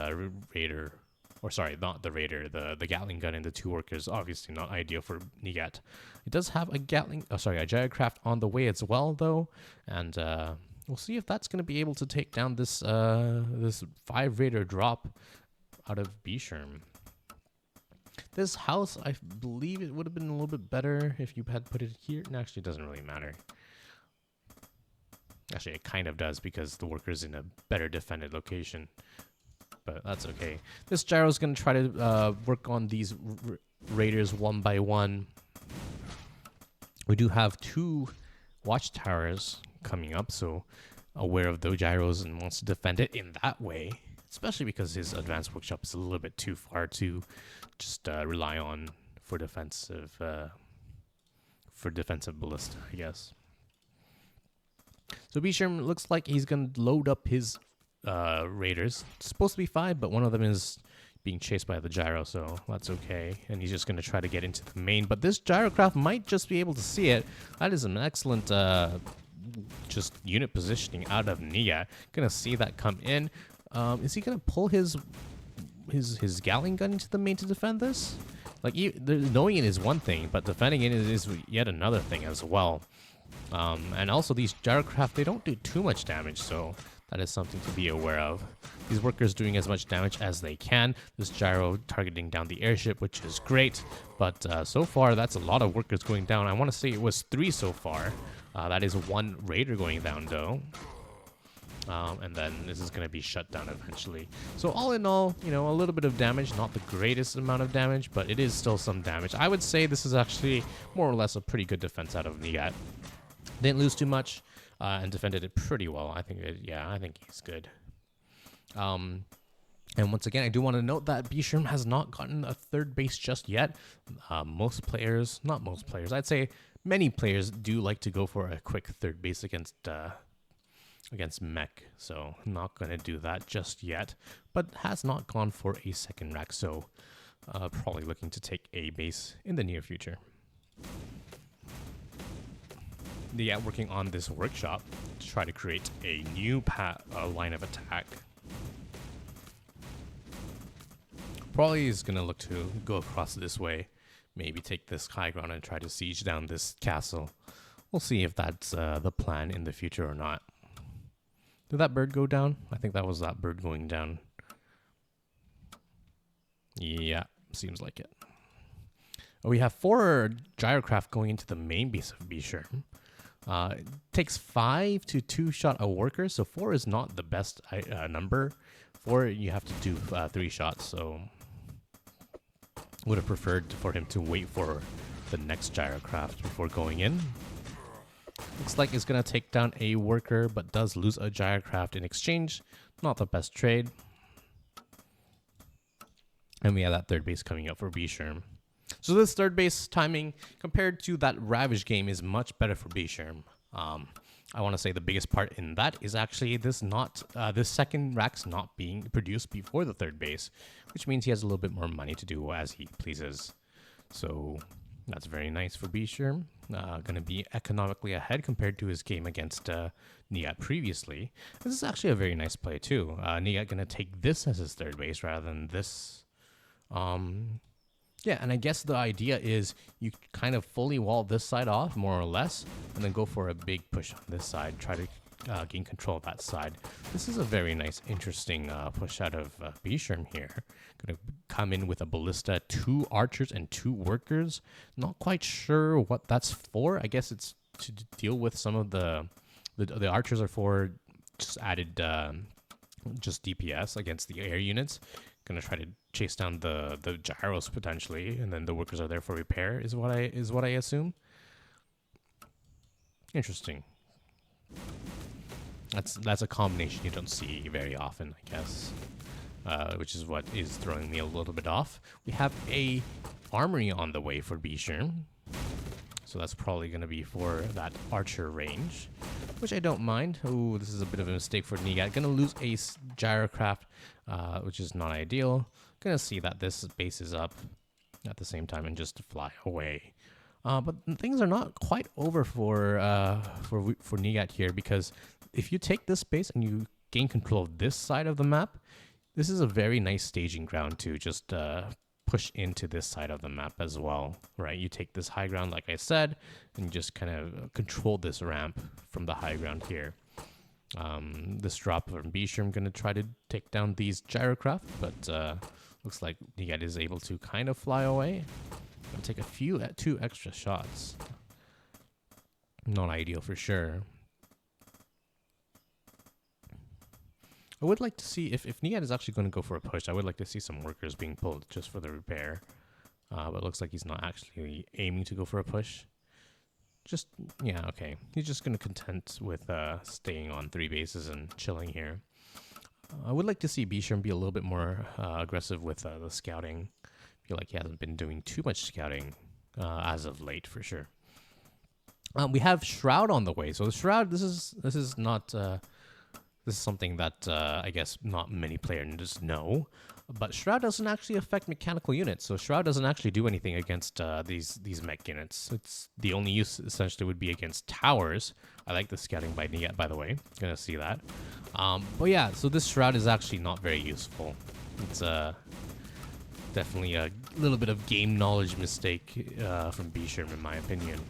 Raider or sorry, not the Raider, the Gatling gun and the 2 workers, obviously not ideal for Neagat. It does have a a Gyrocraft on the way as well, though, and we'll see if that's going to be able to take down this this 5 Raider drop out of bScherm. This house, I believe it would have been a little bit better if you had put it here. No, actually, it doesn't really matter. Actually, it kind of does because the worker's in a better defended location. But that's okay. This gyro's going to try to work on these raiders one by one. We do have 2 watchtowers coming up, so aware of those gyros and wants to defend it in that way. Especially because his advanced workshop is a little bit too far to just rely on for defensive ballista, I guess. So bScherm looks like he's going to load up his raiders. It's supposed to be 5, but one of them is being chased by the gyro, so that's okay. And he's just going to try to get into the main. But this gyrocraft might just be able to see it. That is an excellent just unit positioning out of Neagat. Going to see that come in. Is he going to pull his Gatling gun into the main to defend this? Like, knowing it is one thing, but defending it is yet another thing as well. And also, these gyrocraft, they don't do too much damage, so that is something to be aware of. These workers doing as much damage as they can. This gyro targeting down the airship, which is great. But so far, that's a lot of workers going down. I want to say it was 3 so far. That is 1 raider going down, though. And then this is going to be shut down eventually. So all in all, you know, a little bit of damage, not the greatest amount of damage, but it is still some damage. I would say this is actually more or less a pretty good defense out of Neagat. Didn't lose too much and defended it pretty well. I think he's good. And once again, I do want to note that bScherm has not gotten a 3rd base just yet. Not most players, I'd say many players do like to go for a quick 3rd base against mech, so not going to do that just yet, but has not gone for a 2nd rack, so probably looking to take a base in the near future. Yeah, working on this workshop to try to create a new line of attack. Probably is going to look to go across this way, maybe take this high ground and try to siege down this castle. We'll see if that's the plan in the future or not. Did that bird go down? I think that was that bird going down. Yeah, seems like it. We have 4 gyrocraft going into the main base of bScherm. It takes 5 to 2-shot a worker, so 4 is not the best number. 4, you have to do 3 shots, so would have preferred for him to wait for the next gyrocraft before going in. Looks like it's going to take down a worker, but does lose a gyrocraft in exchange. Not the best trade. And we have that 3rd base coming up for bScherm. So this 3rd base timing, compared to that Ravage game, is much better for bScherm. I want to say the biggest part in that is actually this 2nd rack's not being produced before the 3rd base, which means he has a little bit more money to do as he pleases. So that's very nice for bScherm. Going to be economically ahead compared to his game against Neagat previously. This is actually a very nice play too. Neagat going to take this as his 3rd base rather than this. Yeah, and I guess the idea is you kind of fully wall this side off, more or less, and then go for a big push on this side, try to gain control of that side. This is a very nice, interesting push out of bScherm here. Going to come in with a ballista, 2 archers and 2 workers. Not quite sure what that's for. I guess it's to deal with some of the archers are for just added just DPS against the air units. Going to try to chase down the gyros potentially, and then the workers are there for repair. Is what I assume. Interesting. That's a combination you don't see very often, I guess, which is what is throwing me a little bit off. We have a armory on the way for bScherm, so that's probably going to be for that archer range, which I don't mind. Oh, this is a bit of a mistake for Neagat. Going to lose a gyrocraft, which is not ideal. Going to see that this base is up at the same time and just fly away. But things are not quite over for Neagat here, because if you take this base and you gain control of this side of the map, This is a very nice staging ground to just push into this side of the map as well, right? You take this high ground, like I said, and you just kind of control this ramp from the high ground here. This drop from bScherm going to try to take down these gyrocraft, but looks like Neagat is able to kind of fly away and take two extra shots. Not ideal for sure. I would like to see if Neagat is actually going to go for a push. I would like to see some workers being pulled just for the repair. But it looks like he's not actually aiming to go for a push. Just, yeah, okay. He's just going to content with staying on 3 bases and chilling here. I would like to see bScherm be a little bit more aggressive with the scouting. I feel like he hasn't been doing too much scouting as of late, for sure. We have Shroud on the way. So the Shroud, this is not... This is something that I guess not many players know, but Shroud doesn't actually affect mechanical units. So Shroud doesn't actually do anything against these mech units. It's the only use essentially would be against towers. I like the scouting by Neagat, by the way. Gonna see that. But yeah, so this Shroud is actually not very useful. It's definitely a little bit of game knowledge mistake from bScherm, in my opinion.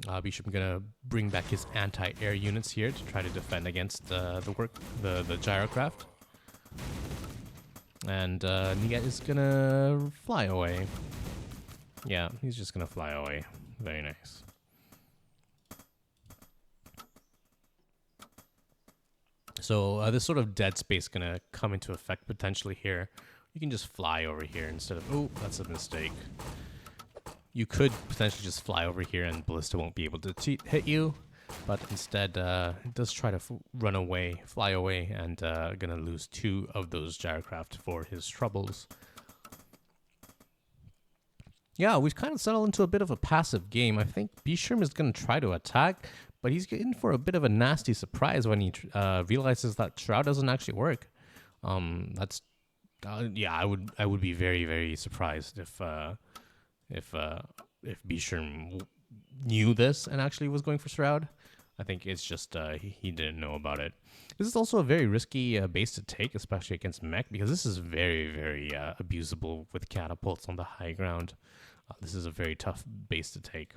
bScherm gonna bring back his anti-air units here to try to defend against the gyrocraft. And Neagat is gonna fly away. Yeah, he's just gonna fly away. Very nice. So this sort of dead space gonna come into effect potentially here. You can just fly over here instead of... Oh, that's a mistake. You could potentially just fly over here and Ballista won't be able to hit you, but instead it does try to fly away, and gonna lose 2 of those gyrocraft for his troubles. Yeah, we've kind of settled into a bit of a passive game. I think bScherm is gonna try to attack, but he's in for a bit of a nasty surprise when he realizes that Shroud doesn't actually work. Yeah, I would be very, very surprised if bScherm knew this and actually was going for Shroud. I think it's just he didn't know about it. This is also a very risky base to take, especially against mech, because this is very, very abusable with catapults on the high ground. This is a very tough base to take.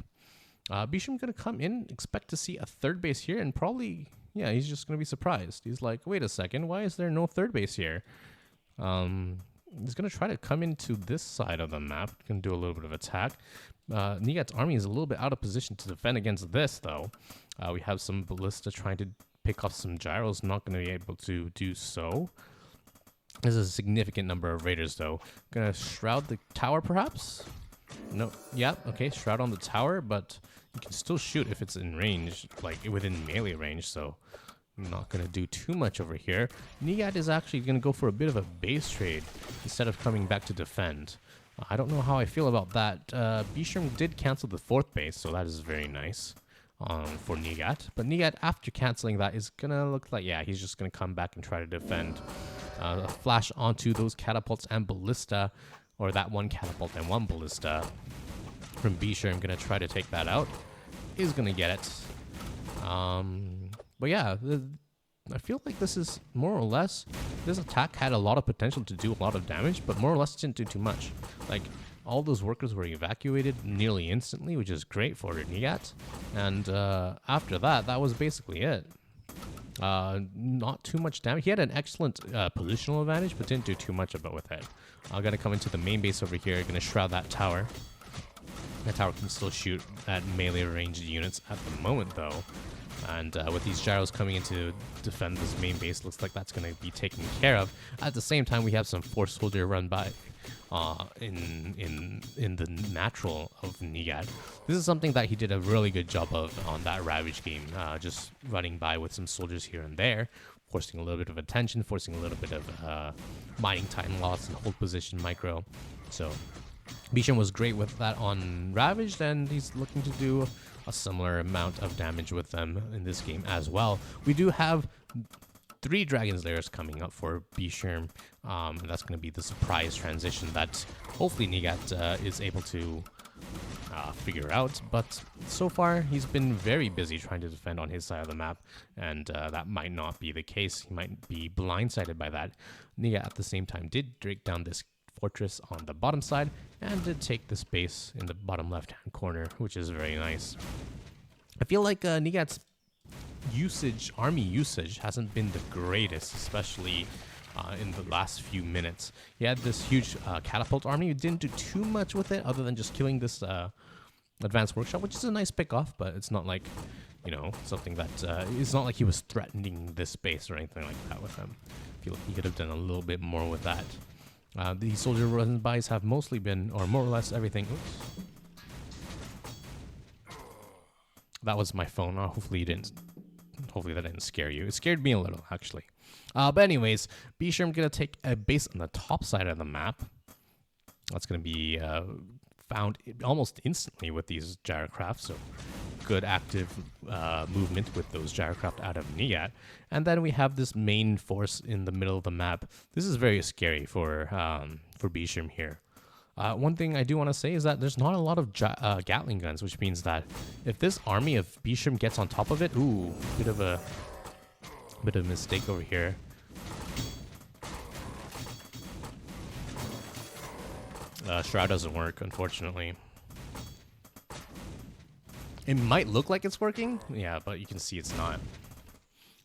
bScherm going to come in, expect to see a 3rd base here, and probably, yeah, he's just going to be surprised. He's like, wait a second, why is there no 3rd base here? He's going to try to come into this side of the map. Going to do a little bit of attack. Neagat's army is a little bit out of position to defend against this, though. We have some Ballista trying to pick off some gyros. Not going to be able to do so. There's a significant number of raiders, though. Going to shroud the tower, perhaps? No. Yeah, okay. Shroud on the tower, but you can still shoot if it's in range, like within melee range, so... Not going to do too much over here. Neagat is actually going to go for a bit of a base trade instead of coming back to defend. I don't know how I feel about that. bScherm did cancel the 4th base, so that is very nice for Neagat. But Neagat, after canceling that, is going to look like, yeah, he's just going to come back and try to defend. Flash onto those catapults and Ballista, or that one catapult and 1 Ballista from bScherm. Going to try to take that out. He's going to get it. But yeah, I feel like this is more or less, this attack had a lot of potential to do a lot of damage, but more or less didn't do too much. Like, all those workers were evacuated nearly instantly, which is great for Neagat. And after that, that was basically it. Not too much damage. He had an excellent positional advantage, but didn't do too much about with it. I'm going to come into the main base over here, going to shroud that tower. That tower can still shoot at melee ranged units at the moment, though. And with these gyros coming in to defend this main base, looks like that's going to be taken care of. At the same time, we have some Force Soldier run by in the natural of Neagat. This is something that he did a really good job of on that Ravage game, just running by with some soldiers here and there, forcing a little bit of attention, forcing a little bit of mining time loss and hold position micro. So bScherm was great with that on Ravaged, and he's looking to do a similar amount of damage with them in this game as well. We do have 3 Dragon's Lairs coming up for bScherm. That's going to be the surprise transition that hopefully Neagat is able to figure out. But so far, he's been very busy trying to defend on his side of the map, and that might not be the case. He might be blindsided by that. Neagat at the same time did break down this fortress on the bottom side and did take the space in the bottom left-hand corner, which is very nice. I feel like Neagat's army usage hasn't been the greatest, especially in the last few minutes. He had this huge catapult army. He didn't do too much with it other than just killing this advanced workshop, which is a nice pick off, but it's not like, you know, something that it's not like he was threatening this base or anything like that with him. I feel like he could have done a little bit more with that. The soldier run-bys have mostly been, or more or less everything. Oops. That was my phone. Hopefully that didn't scare you. It scared me a little, actually. But anyways, bScherm gonna take a base on the top side of the map. That's gonna be found almost instantly with these gyrocrafts. So good active movement with those gyrocraft out of Neagat. And then we have this main force in the middle of the map. This is very scary for bScherm here. One thing I do want to say is that there's not a lot of Gatling guns, which means that if this army of bScherm gets on top of it, ooh, bit of a mistake over here. Shroud doesn't work, unfortunately. It might look like it's working, yeah, but you can see it's not.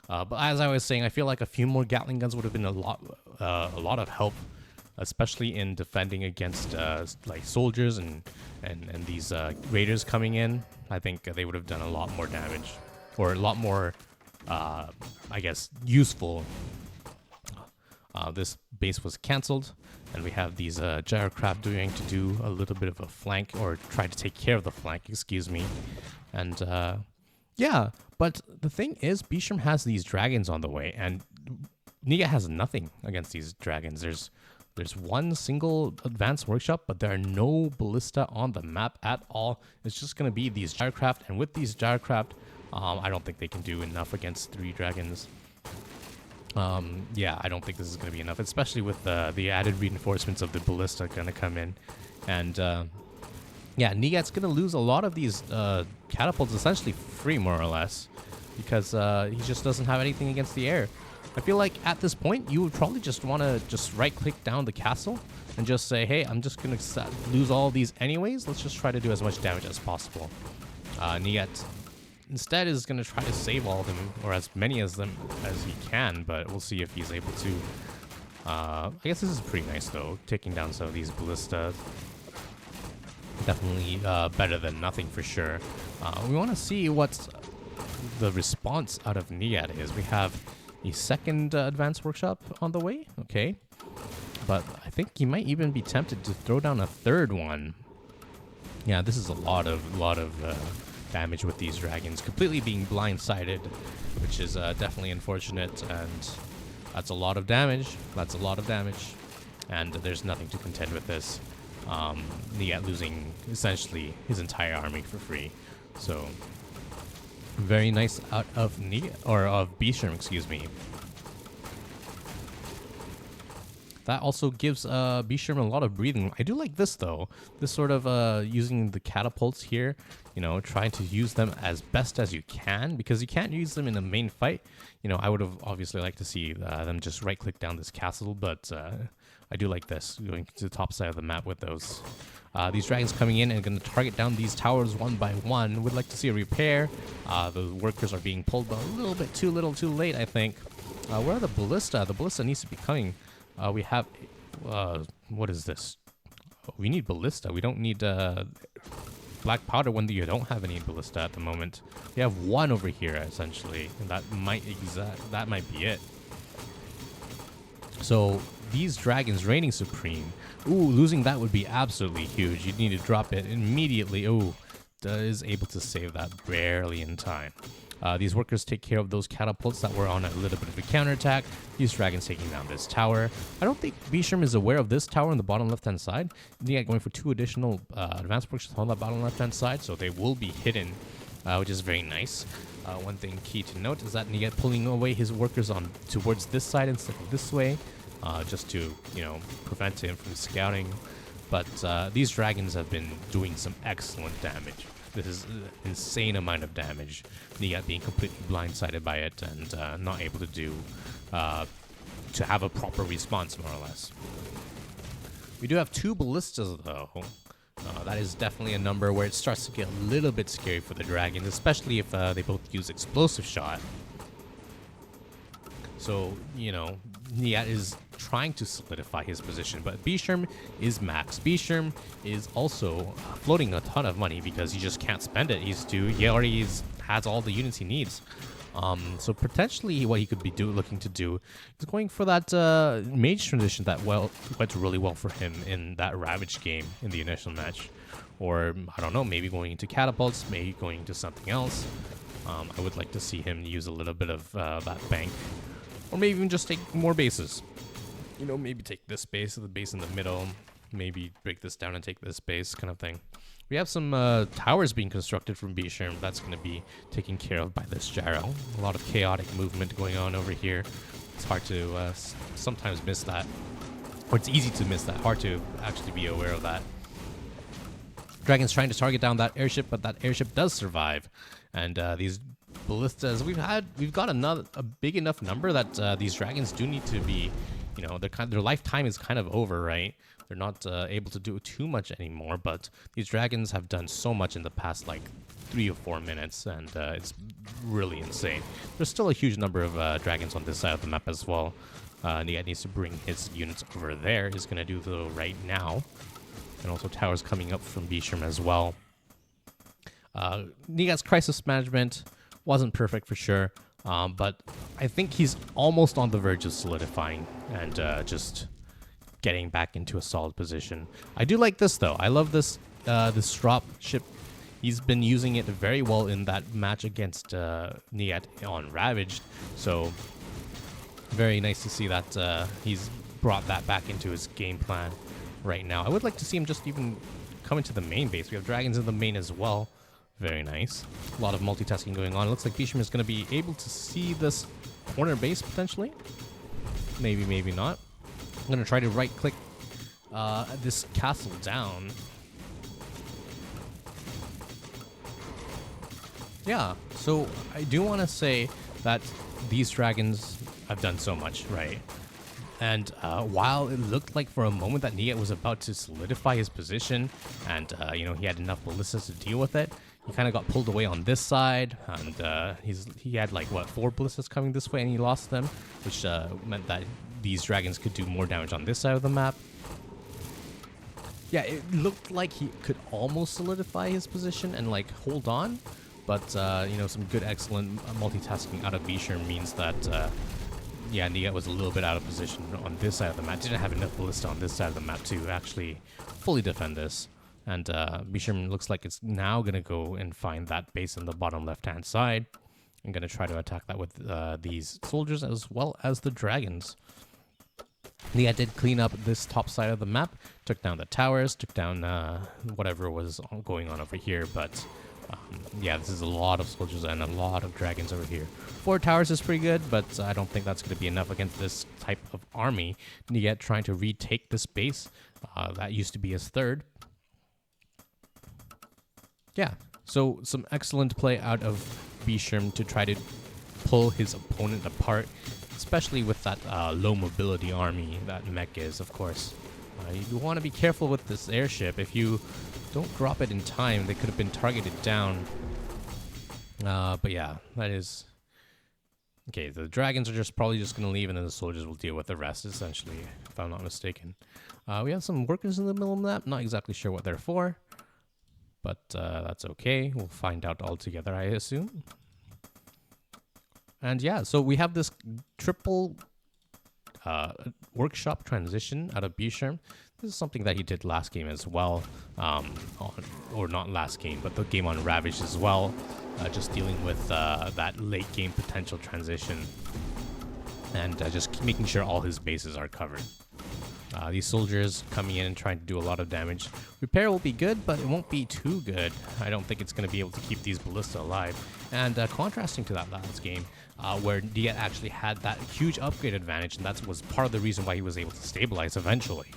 But as I was saying, I feel like a few more Gatling guns would have been a lot of help, especially in defending against like soldiers and these raiders coming in. I think they would have done a lot more damage, or a lot more, I guess, useful. This base was cancelled, and we have these gyrocraft doing to do a little bit of a flank, or try to take care of the flank, excuse me. And yeah, but the thing is, bScherm has these dragons on the way, and Neagat has nothing against these dragons. There's one single advanced workshop, but there are no ballista on the map at all. It's just going to be these gyrocraft, and with these gyrocraft, I don't think they can do enough against 3 dragons. Yeah, I don't think this is going to be enough, especially with the added reinforcements of the ballista going to come in. And yeah, Neagat's going to lose a lot of these catapults essentially free, more or less, because he just doesn't have anything against the air. I feel like at this point, you would probably just want to just right-click down the castle and just say, hey, I'm just going to lose all these anyways. Let's just try to do as much damage as possible. Neagat instead is going to try to save all of them, or as many of them as he can, but we'll see if he's able to. I guess this is pretty nice, though, taking down some of these ballistas. Definitely better than nothing for sure. We want to see what the response out of Neagat is. We have a second advanced workshop on the way, okay, but I think he might even be tempted to throw down a third one. Yeah, this is a lot of damage with these dragons, completely being blindsided, which is definitely unfortunate, and that's a lot of damage. That's a lot of damage, and there's nothing to contend with this. Neagat losing essentially his entire army for free, so very nice out of Neagat, or of bScherm, excuse me. That also gives bScherm a lot of breathing. I do like this, though. This sort of using the catapults here, you know, trying to use them as best as you can, because you can't use them in the main fight. You know, I would have obviously liked to see them just right-click down this castle, but I do like this, going to the top side of the map with those. These dragons coming in and going to target down these towers one by one. Would like to see a repair. The workers are being pulled, but a little bit too late, I think. Where are the ballista? The ballista needs to be coming. We have, what is this? We need ballista. We don't need black powder when you don't have any ballista at the moment. We have one over here, essentially, and that might be it. So these dragons reigning supreme. Ooh, losing that would be absolutely huge. You'd need to drop it immediately. Ooh, is able to save that barely in time. These workers take care of those catapults that were on a little bit of a counterattack. These dragons taking down this tower. I don't think bScherm is aware of this tower on the bottom left-hand side. Neagat going for 2 additional advanced workshops on the bottom left-hand side, so they will be hidden, which is very nice. One thing key to note is that Neagat pulling away his workers on towards this side instead of this way, just to, you know, prevent him from scouting but these dragons have been doing some excellent damage. This is an insane amount of damage. Neagat being completely blindsided by it and not able to do to have a proper response, more or less. We do have 2 ballistas though. That is definitely a number where it starts to get a little bit scary for the dragons, especially if they both use explosive shot. So, you know, Neagat is trying to solidify his position, but bScherm is max. bScherm is also floating a ton of money because he just can't spend it. He already has all the units he needs. So potentially what he could be looking to do is going for that mage transition that went really well for him in that Ravage game in the initial match. Or, I don't know, maybe going into catapults, maybe going into something else. I would like to see him use a little bit of that bank. Or maybe even just take more bases. You know, maybe take this base, the base in the middle. Maybe break this down and take this base, kind of thing. We have some towers being constructed from bScherm. That's going to be taken care of by this gyro. A lot of chaotic movement going on over here. It's hard to sometimes miss that. Or it's easy to miss that. Hard to actually be aware of that. Dragon's trying to target down that airship, but that airship does survive. And these ballistas, we've got a big enough number that these dragons do need to be, you know, their lifetime is kind of over, right? They're not able to do too much anymore, but these dragons have done so much in the past, like 3 or 4 minutes, and it's really insane. There's still a huge number of dragons on this side of the map as well. Neagat needs to bring his units over there. He's going to do so right now. And also towers coming up from bScherm as well. Neagat's crisis management wasn't perfect for sure, but I think he's almost on the verge of solidifying and just getting back into a solid position. I do like this though. I love this this drop ship. He's been using it very well in that match against Neagat on Ravaged. So very nice to see that he's brought that back into his game plan right now. I would like to see him just even come into the main base. We have dragons in the main as well. Very nice. A lot of multitasking going on. It looks like bScherm is going to be able to see this corner base potentially. Maybe, maybe not. I'm going to try to right-click this castle down. Yeah, so I do want to say that these dragons have done so much, right? And while it looked like for a moment that Neagat was about to solidify his position and, you know, he had enough ballistas to deal with it, he kind of got pulled away on this side, and he had, like, what, 4 ballistas coming this way, and he lost them, which meant that these dragons could do more damage on this side of the map. Yeah, it looked like he could almost solidify his position and, like, hold on, but, you know, some good, excellent multitasking out of bScherm means that, yeah, Neagat was a little bit out of position on this side of the map. Didn't have enough ballista on this side of the map to actually fully defend this. And bScherm looks like it's now going to go and find that base in the bottom left-hand side. I'm going to try to attack that with these soldiers as well as the dragons. Neagat did clean up this top side of the map, took down the towers, took down whatever was going on over here, but yeah, this is a lot of soldiers and a lot of dragons over here. 4 towers is pretty good, but I don't think that's going to be enough against this type of army. Neagat trying to retake this base. That used to be his 3rd. Yeah, so some excellent play out of bScherm to try to pull his opponent apart, especially with that low mobility army that mech is, of course. You want to be careful with this airship. If you don't drop it in time, they could have been targeted down. But yeah, that is... Okay, the dragons are probably just going to leave, and then the soldiers will deal with the rest, essentially, if I'm not mistaken. We have some workers in the middle of the map. Not exactly sure what they're for, but that's okay. We'll find out all together, I assume. And yeah, so we have this triple workshop transition out of bScherm. This is something that he did last game as well, or not last game, but the game on Ravage as well, just dealing with that late game potential transition and just making sure all his bases are covered. These soldiers coming in and trying to do a lot of damage. Repair will be good, but it won't be too good. I don't think it's going to be able to keep these ballista alive. And contrasting to that last game, where Neagat actually had that huge upgrade advantage, and that was part of the reason why he was able to stabilize eventually.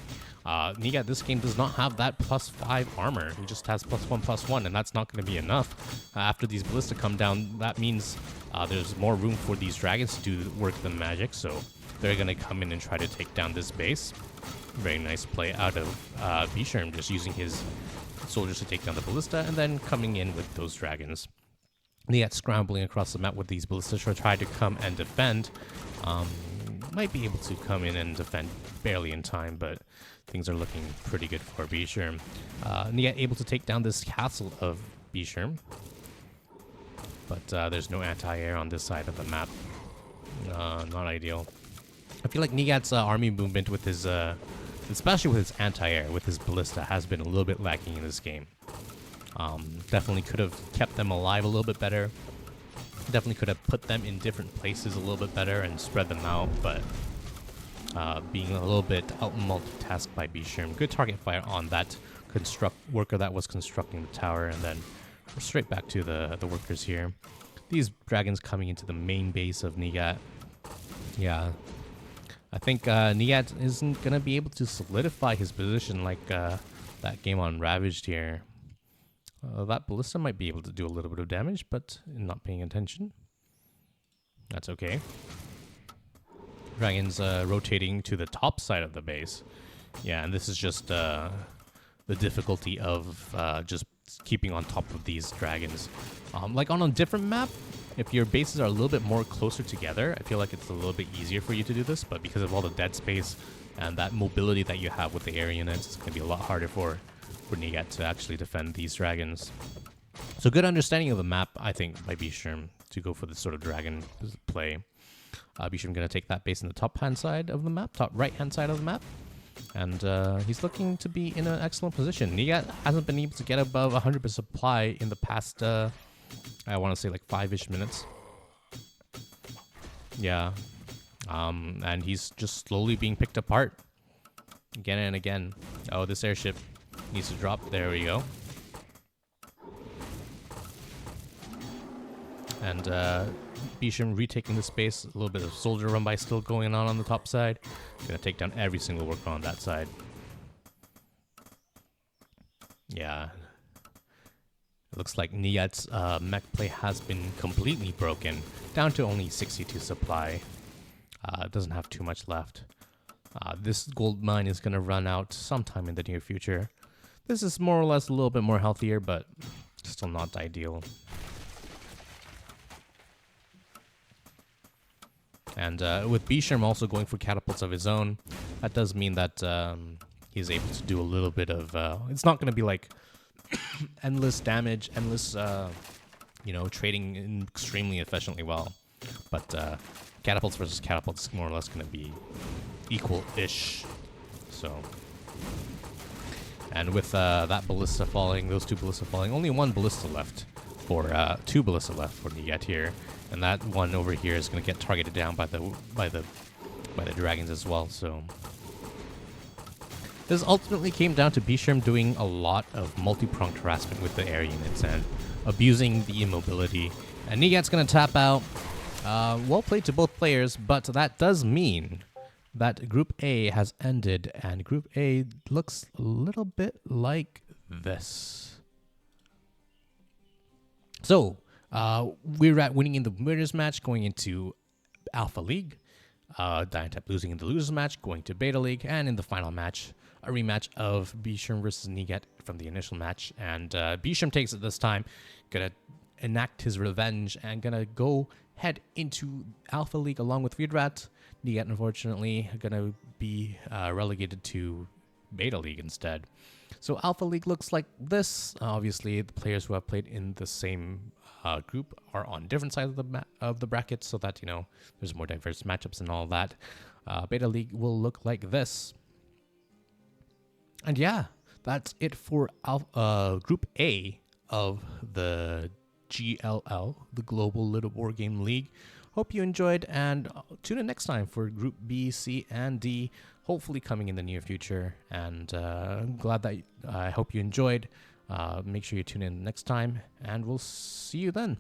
Neagat this game does not have that +5 armor. He just has +1/+1, and that's not going to be enough. After these ballista come down, that means there's more room for these dragons to do work than magic, so they're going to come in and try to take down this base. Very nice play out of bScherm, just using his soldiers to take down the ballista, and then coming in with those dragons. Neagat scrambling across the map with these ballistas to try to come and defend. Might be able to come in and defend barely in time, but things are looking pretty good for bScherm. Neagat able to take down this castle of bScherm, but there's no anti-air on this side of the map. Not ideal. I feel like Neagat's army movement with his, especially with his anti-air, with his ballista, has been a little bit lacking in this game. Definitely could have kept them alive a little bit better. Definitely could have put them in different places a little bit better and spread them out, but being a little bit out-multitasked by bScherm. Good target fire on that worker that was constructing the tower, and then we're straight back to the workers here. These dragons coming into the main base of Neagat. Yeah, I think Neagat isn't going to be able to solidify his position like that game on Ravaged here. That ballista might be able to do a little bit of damage, but not paying attention. That's okay. Dragons rotating to the top side of the base. Yeah, and this is just the difficulty of just keeping on top of these dragons. Like on a different map, if your bases are a little bit more closer together, I feel like it's a little bit easier for you to do this, but because of all the dead space and that mobility that you have with the area units, it's going to be a lot harder for Neagat to actually defend these dragons. So good understanding of the map, I think, by bScherm to go for this sort of dragon play. bScherm going to take that base in the top hand side of the map, top right hand side of the map. And he's looking to be in an excellent position. Neagat hasn't been able to get above 100% supply in the past, I want to say like 5-ish minutes. Yeah. And he's just slowly being picked apart. Again and again. Oh, this airship needs to drop. There we go. And bScherm retaking the space. A little bit of soldier run by still going on the top side. Gonna take down every single worker on that side. Yeah. It looks like Neagat's mech play has been completely broken. Down to only 62 supply. Doesn't have too much left. This gold mine is gonna run out sometime in the near future. This is more or less a little bit more healthier, but still not ideal. And with bScherm also going for catapults of his own, that does mean that he's able to do a little bit of... it's not going to be like endless damage, endless, trading extremely efficiently well. But catapults versus catapults is more or less going to be equal-ish. So... And with that ballista falling, those two ballista falling, only one ballista left for two ballista left for Neagat here, and that one over here is going to get targeted down by the dragons as well. So this ultimately came down to bScherm doing a lot of multi-pronged harassment with the air units and abusing the immobility. And Neagat's going to tap out. Well played to both players, but that does mean that Group A has ended, and Group A looks a little bit like this. So, WeirdRat winning in the winners match, going into Alpha League. diontep losing in the losers match, going to Beta League, and in the final match, a rematch of bScherm versus Neagat from the initial match. And bScherm takes it this time, gonna enact his revenge, and gonna go head into Alpha League along with WeirdRat. Neagat, unfortunately, gonna be relegated to Beta League instead. So Alpha League looks like this. Obviously, the players who have played in the same group are on different sides of the bracket, so that there's more diverse matchups and all that. Beta League will look like this. And yeah, that's it for Group A of the GLL, the Global Littlewargame League. Hope you enjoyed, and tune in next time for Group B, C, and D, hopefully coming in the near future. And I'm glad that I hope you enjoyed. Make sure you tune in next time, and we'll see you then.